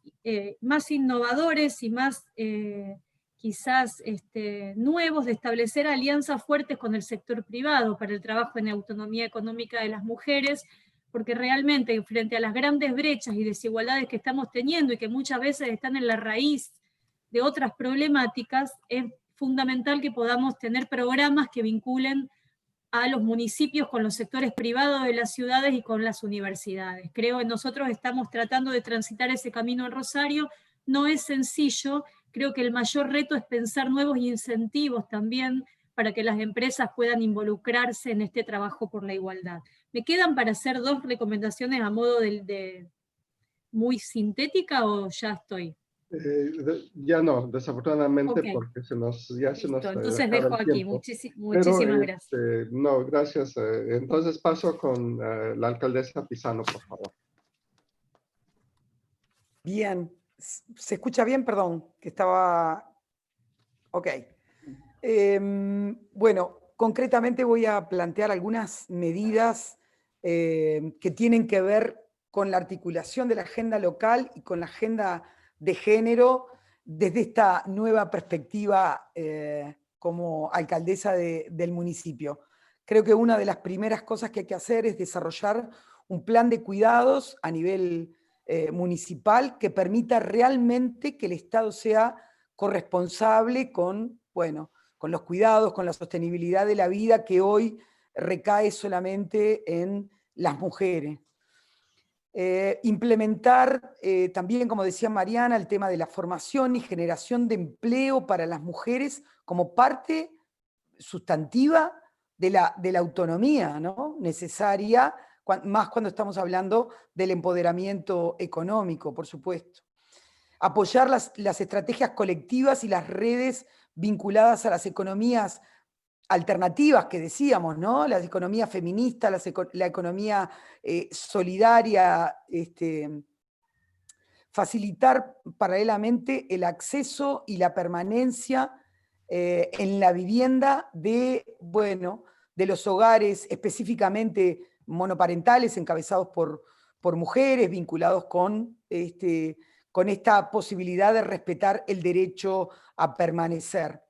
más innovadores y más quizás nuevos de establecer alianzas fuertes con el sector privado para el trabajo en autonomía económica de las mujeres, porque realmente frente a las grandes brechas y desigualdades que estamos teniendo y que muchas veces están en la raíz de otras problemáticas, es fundamental que podamos tener programas que vinculen a los municipios con los sectores privados de las ciudades y con las universidades. Creo que nosotros estamos tratando de transitar ese camino en Rosario, no es sencillo, creo que el mayor reto es pensar nuevos incentivos también para que las empresas puedan involucrarse en este trabajo por la igualdad. ¿Me quedan para hacer 2 recomendaciones a modo de muy sintética o ya estoy? Ya no, desafortunadamente, Okay. porque se nos entonces dejo aquí. Muchísimas gracias. No, gracias. Entonces paso con la alcaldesa Pisano, por favor. Bien. ¿Se escucha bien? Perdón, que estaba... Ok. Bueno, concretamente voy a plantear algunas medidas que tienen que ver con la articulación de la agenda local y con la agenda de género desde esta nueva perspectiva como alcaldesa del municipio. Creo que una de las primeras cosas que hay que hacer es desarrollar un plan de cuidados a nivel municipal que permita realmente que el Estado sea corresponsable con los cuidados, con la sostenibilidad de la vida que hoy recae solamente en las mujeres. Implementar también, como decía Mariana, el tema de la formación y generación de empleo para las mujeres como parte sustantiva de la autonomía, ¿no? Necesaria, más cuando estamos hablando del empoderamiento económico, por supuesto. Apoyar las estrategias colectivas y las redes vinculadas a las economías alternativas que decíamos, ¿no? La economía feminista, la economía solidaria, facilitar paralelamente el acceso y la permanencia en la vivienda de los hogares específicamente monoparentales encabezados por mujeres, vinculados con esta posibilidad de respetar el derecho a permanecer.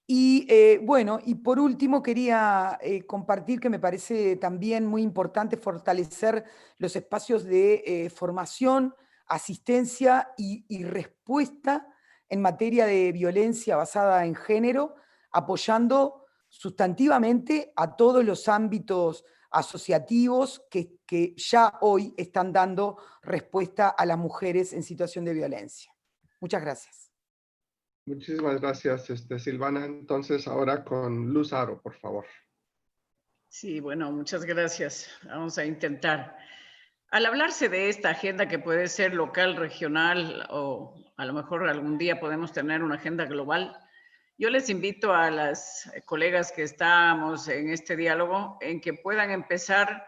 Y por último quería compartir que me parece también muy importante fortalecer los espacios de formación, asistencia y respuesta en materia de violencia basada en género, apoyando sustantivamente a todos los ámbitos asociativos que ya hoy están dando respuesta a las mujeres en situación de violencia. Muchas gracias. Muchísimas gracias, Silvana. Entonces, ahora con Luz Haro, por favor. Sí, bueno, muchas gracias. Vamos a intentar. Al hablarse de esta agenda que puede ser local, regional o a lo mejor algún día podemos tener una agenda global, yo les invito a las colegas que estamos en este diálogo en que puedan empezar,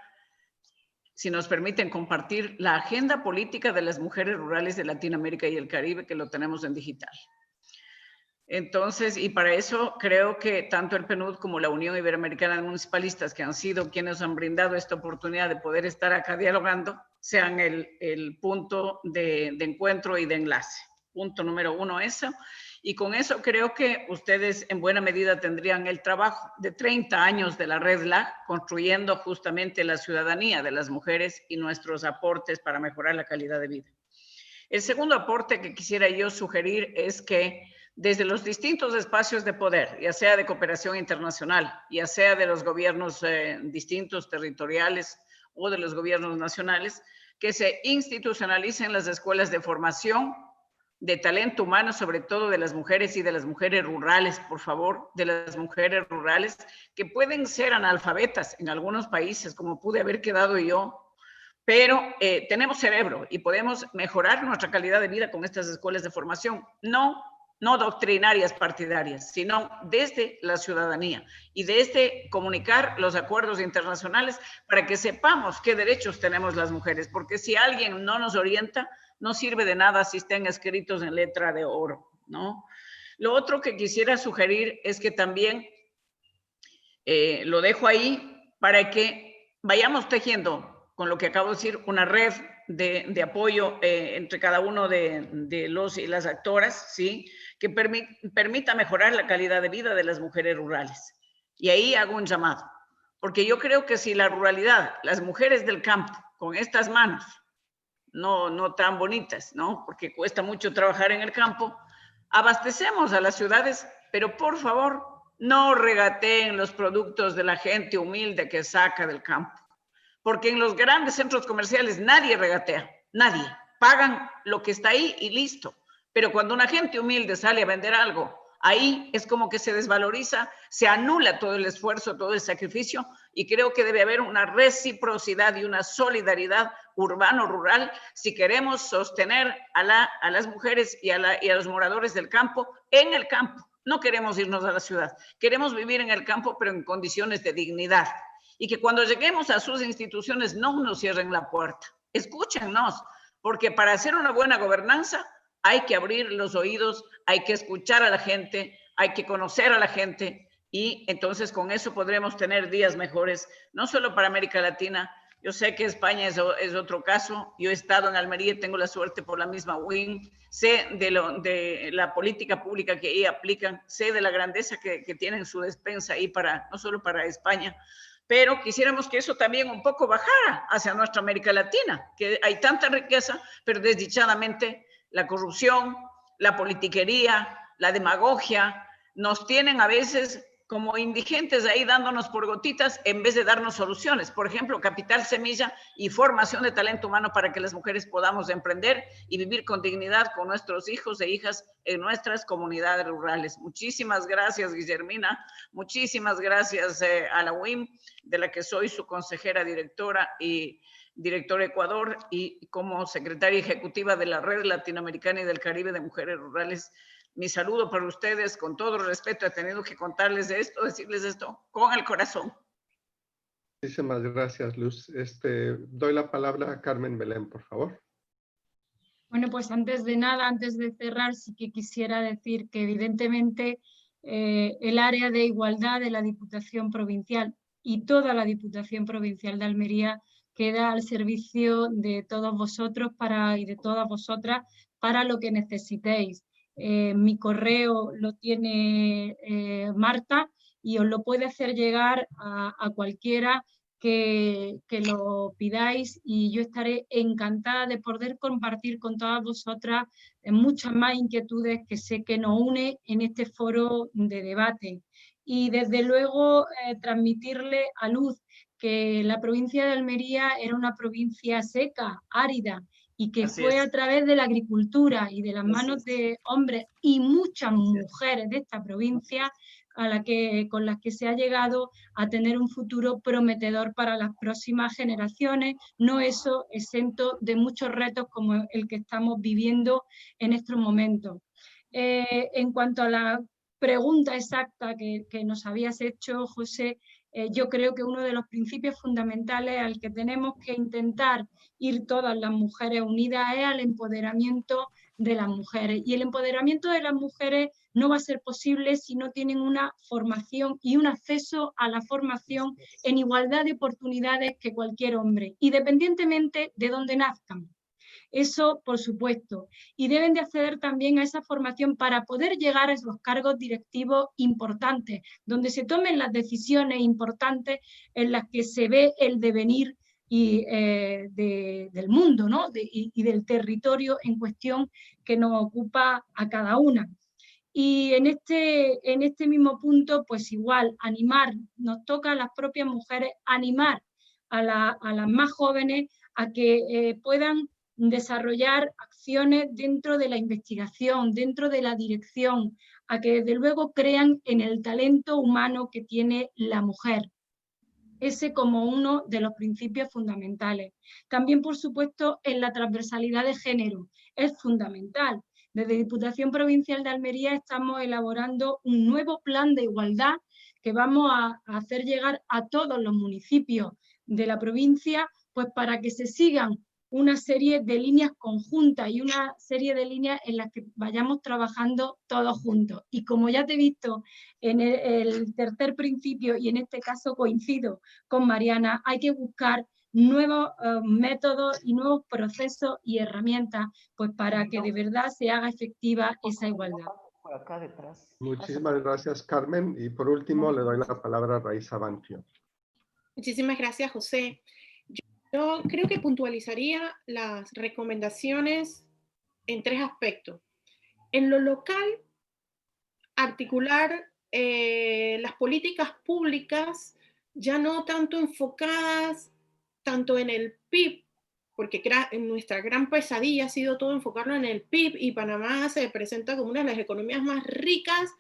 si nos permiten, compartir la agenda política de las mujeres rurales de Latinoamérica y el Caribe, que lo tenemos en digital. Entonces, y para eso creo que tanto el PNUD como la Unión Iberoamericana de Municipalistas, que han sido quienes han brindado esta oportunidad de poder estar acá dialogando, sean el punto de encuentro y de enlace. Punto número 1 eso. Y con eso creo que ustedes en buena medida tendrían el trabajo de 30 años de la Red LAG, construyendo justamente la ciudadanía de las mujeres y nuestros aportes para mejorar la calidad de vida. El segundo aporte que quisiera yo sugerir es que desde los distintos espacios de poder, ya sea de cooperación internacional, ya sea de los gobiernos distintos territoriales o de los gobiernos nacionales, que se institucionalicen las escuelas de formación de talento humano, sobre todo de las mujeres y de las mujeres rurales, por favor, de las mujeres rurales, que pueden ser analfabetas en algunos países, como pude haber quedado yo, pero tenemos cerebro y podemos mejorar nuestra calidad de vida con estas escuelas de formación, no doctrinarias partidarias, sino desde la ciudadanía y desde comunicar los acuerdos internacionales para que sepamos qué derechos tenemos las mujeres, porque si alguien no nos orienta, no sirve de nada si estén escritos en letra de oro, ¿no? Lo otro que quisiera sugerir es que también, lo dejo ahí, para que vayamos tejiendo, con lo que acabo de decir, una red de apoyo entre cada uno de los y las actoras, ¿sí? Que permita mejorar la calidad de vida de las mujeres rurales. Y ahí hago un llamado, porque yo creo que si la ruralidad, las mujeres del campo, con estas manos, no tan bonitas, ¿no? Porque cuesta mucho trabajar en el campo, abastecemos a las ciudades, pero por favor, no regateen los productos de la gente humilde que saca del campo. Porque en los grandes centros comerciales nadie regatea, nadie. Pagan lo que está ahí y listo. Pero cuando una gente humilde sale a vender algo, ahí es como que se desvaloriza, se anula todo el esfuerzo, todo el sacrificio, y creo que debe haber una reciprocidad y una solidaridad urbano-rural si queremos sostener a las mujeres y a los moradores del campo en el campo. No queremos irnos a la ciudad, queremos vivir en el campo, pero en condiciones de dignidad. Y que cuando lleguemos a sus instituciones no nos cierren la puerta. Escúchennos, porque para hacer una buena gobernanza hay que abrir los oídos, hay que escuchar a la gente, hay que conocer a la gente, y entonces con eso podremos tener días mejores, no solo para América Latina, Yo sé que España es otro caso. Yo he estado en Almería y tengo la suerte por la misma WIM. Sé de la política pública que ahí aplican, sé de la grandeza que tienen su despensa ahí no solo para España, pero quisiéramos que eso también un poco bajara hacia nuestra América Latina, que hay tanta riqueza, pero desdichadamente la corrupción, la politiquería, la demagogia, nos tienen a veces como indigentes ahí dándonos por gotitas en vez de darnos soluciones. Por ejemplo, capital semilla y formación de talento humano para que las mujeres podamos emprender y vivir con dignidad con nuestros hijos e hijas en nuestras comunidades rurales. Muchísimas gracias, Guillermina. Muchísimas gracias a la UIM, de la que soy su consejera directora y directora Ecuador, y como secretaria ejecutiva de la Red Latinoamericana y del Caribe de Mujeres Rurales. Mi saludo para ustedes, con todo respeto. He tenido que contarles de esto, decirles esto con el corazón. Muchísimas gracias, Luz. Doy la palabra a Carmen Belén, por favor. Bueno, pues antes de nada, antes de cerrar, sí que quisiera decir que evidentemente el área de igualdad de la Diputación Provincial y toda la Diputación Provincial de Almería queda al servicio de todos vosotros y de todas vosotras para lo que necesitéis. Mi correo lo tiene Marta y os lo puede hacer llegar a cualquiera que lo pidáis, y yo estaré encantada de poder compartir con todas vosotras muchas más inquietudes que sé que nos une en este foro de debate. Y desde luego transmitirle a Luz que la provincia de Almería era una provincia seca, árida, y que fue a través de la agricultura y de las manos de hombres y muchas mujeres de esta provincia con las que se ha llegado a tener un futuro prometedor para las próximas generaciones, no eso exento de muchos retos como el que estamos viviendo en estos momentos. En cuanto a la pregunta exacta que nos habías hecho, José, yo creo que uno de los principios fundamentales al que tenemos que intentar ir todas las mujeres unidas es al empoderamiento de las mujeres. Y el empoderamiento de las mujeres no va a ser posible si no tienen una formación y un acceso a la formación en igualdad de oportunidades que cualquier hombre, independientemente de dónde nazcan. Eso, por supuesto. Y deben de acceder también a esa formación para poder llegar a esos cargos directivos importantes, donde se tomen las decisiones importantes en las que se ve el devenir del mundo, ¿no? y del territorio en cuestión que nos ocupa a cada una. Y en este mismo punto, pues igual, nos toca a las propias mujeres animar a las más jóvenes a que puedan desarrollar acciones dentro de la investigación, dentro de la dirección, a que desde luego crean en el talento humano que tiene la mujer. Ese como uno de los principios fundamentales. También, por supuesto, en la transversalidad de género. Es fundamental. Desde Diputación Provincial de Almería estamos elaborando un nuevo plan de igualdad que vamos a hacer llegar a todos los municipios de la provincia, pues para que se sigan una serie de líneas conjuntas y una serie de líneas en las que vayamos trabajando todos juntos. Y como ya te he visto en el tercer principio, y en este caso coincido con Mariana, hay que buscar nuevos métodos y nuevos procesos y herramientas, pues para que de verdad se haga efectiva esa igualdad. Muchísimas gracias, Carmen. Y por último, le doy la palabra a Raiza Banfio. Muchísimas gracias, José. Yo creo que puntualizaría las recomendaciones en 3 aspectos. En lo local, articular las políticas públicas ya no tanto enfocadas tanto en el PIB, porque nuestra gran pesadilla ha sido todo enfocarlo en el PIB, y Panamá se presenta como una de las economías más ricas,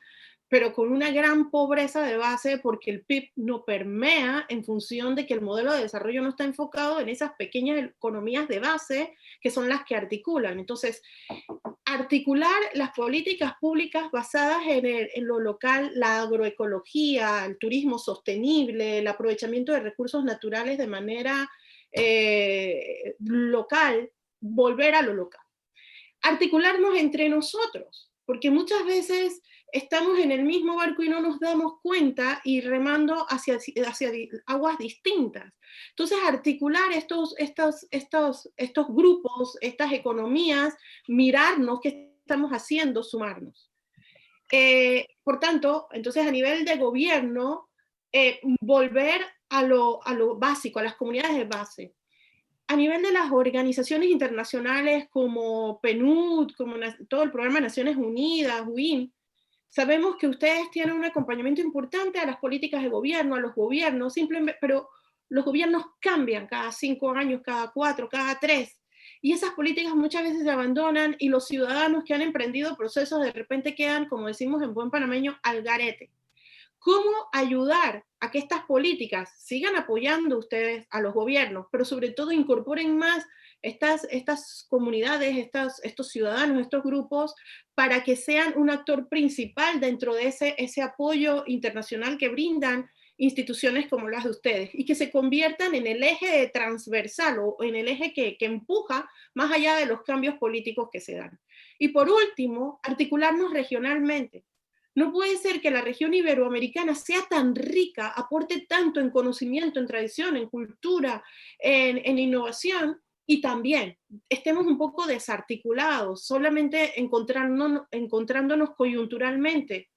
pero con una gran pobreza de base, porque el PIB no permea en función de que el modelo de desarrollo no está enfocado en esas pequeñas economías de base que son las que articulan. Entonces, articular las políticas públicas basadas en lo local, la agroecología, el turismo sostenible, el aprovechamiento de recursos naturales de manera local, volver a lo local. Articularnos entre nosotros, porque muchas veces estamos en el mismo barco y no nos damos cuenta y remando hacia aguas distintas. Entonces, articular estos grupos, estas economías, mirarnos qué estamos haciendo, sumarnos. Por tanto, entonces a nivel de gobierno, volver a lo básico, a las comunidades de base. A nivel de las organizaciones internacionales como PNUD, como todo el programa de Naciones Unidas, UIN, sabemos que ustedes tienen un acompañamiento importante a las políticas de gobierno, a los gobiernos, simplemente, pero los gobiernos cambian cada 5 años, cada 4, cada 3, y esas políticas muchas veces se abandonan y los ciudadanos que han emprendido procesos de repente quedan, como decimos en buen panameño, al garete. ¿Cómo ayudar a que estas políticas sigan apoyando ustedes a los gobiernos, pero sobre todo incorporen más estas comunidades, estos ciudadanos, estos grupos, para que sean un actor principal dentro de ese apoyo internacional que brindan instituciones como las de ustedes, y que se conviertan en el eje transversal o en el eje que empuja más allá de los cambios políticos que se dan? Y por último, articularnos regionalmente. No puede ser que la región iberoamericana sea tan rica, aporte tanto en conocimiento, en tradición, en cultura, en innovación, y también estemos un poco desarticulados, solamente encontrándonos coyunturalmente.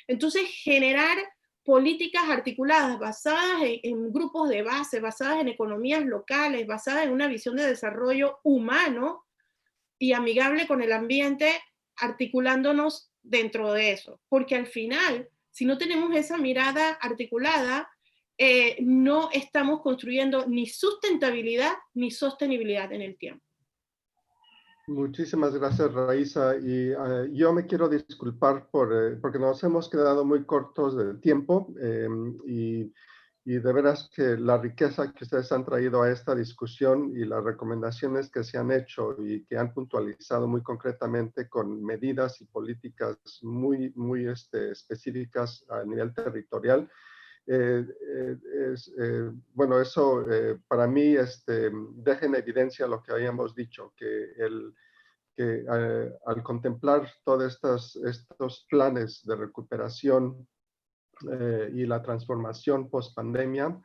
Entonces, generar políticas articuladas, basadas en grupos de base, basadas en economías locales, basadas en una visión de desarrollo humano y amigable con el ambiente, articulándonos dentro de eso, porque al final, si no tenemos esa mirada articulada, no estamos construyendo ni sustentabilidad ni sostenibilidad en el tiempo. Muchísimas gracias, Raiza. Y yo me quiero disculpar porque nos hemos quedado muy cortos de tiempo y de veras que la riqueza que ustedes han traído a esta discusión y las recomendaciones que se han hecho y que han puntualizado muy concretamente con medidas y políticas muy específicas a nivel territorial, bueno, eso para mí deja en evidencia lo que habíamos dicho, que al contemplar todos estos planes de recuperación y la transformación post-pandemia,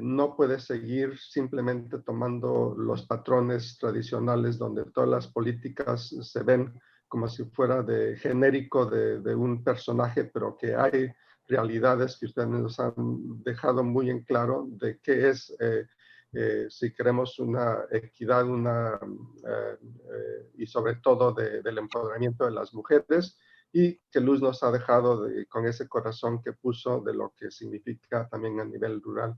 no puede seguir simplemente tomando los patrones tradicionales donde todas las políticas se ven como si fuera de genérico de un personaje, pero que hay realidades que ustedes nos han dejado muy en claro de qué es, si queremos una equidad y sobre todo del empoderamiento de las mujeres, y que Luz nos ha dejado con ese corazón que puso de lo que significa también a nivel rural.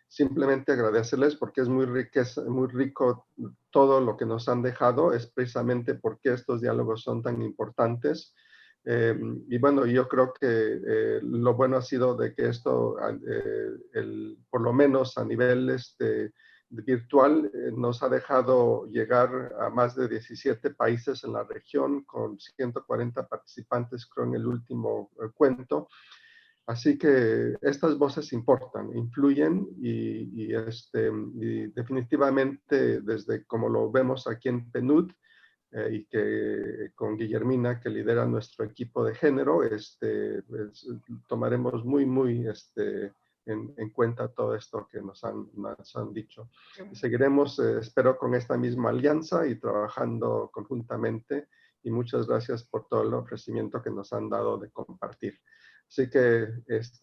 Simplemente agradecerles porque es muy rico todo lo que nos han dejado, es precisamente porque estos diálogos son tan importantes. Y bueno, yo creo que lo bueno ha sido de que esto, por lo menos a nivel virtual, nos ha dejado llegar a más de 17 países en la región, con 140 participantes, creo, en el último cuento. Así que estas voces importan, influyen y definitivamente desde como lo vemos aquí en PNUD, y que con Guillermina, que lidera nuestro equipo de género, tomaremos muy en cuenta todo esto que nos han dicho. Y seguiremos, espero, con esta misma alianza y trabajando conjuntamente, y muchas gracias por todo el ofrecimiento que nos han dado de compartir. Así que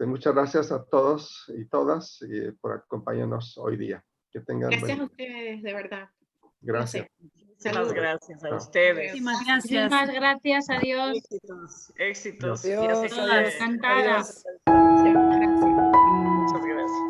muchas gracias a todos y todas por acompañarnos hoy día. Que tengan gracias a ustedes, de verdad. Gracias. Muchas gracias a ustedes. Muchísimas gracias. Muchísimas gracias, adiós. Éxitos. Adiós, adiós. Encantada. Adiós. Muchas gracias.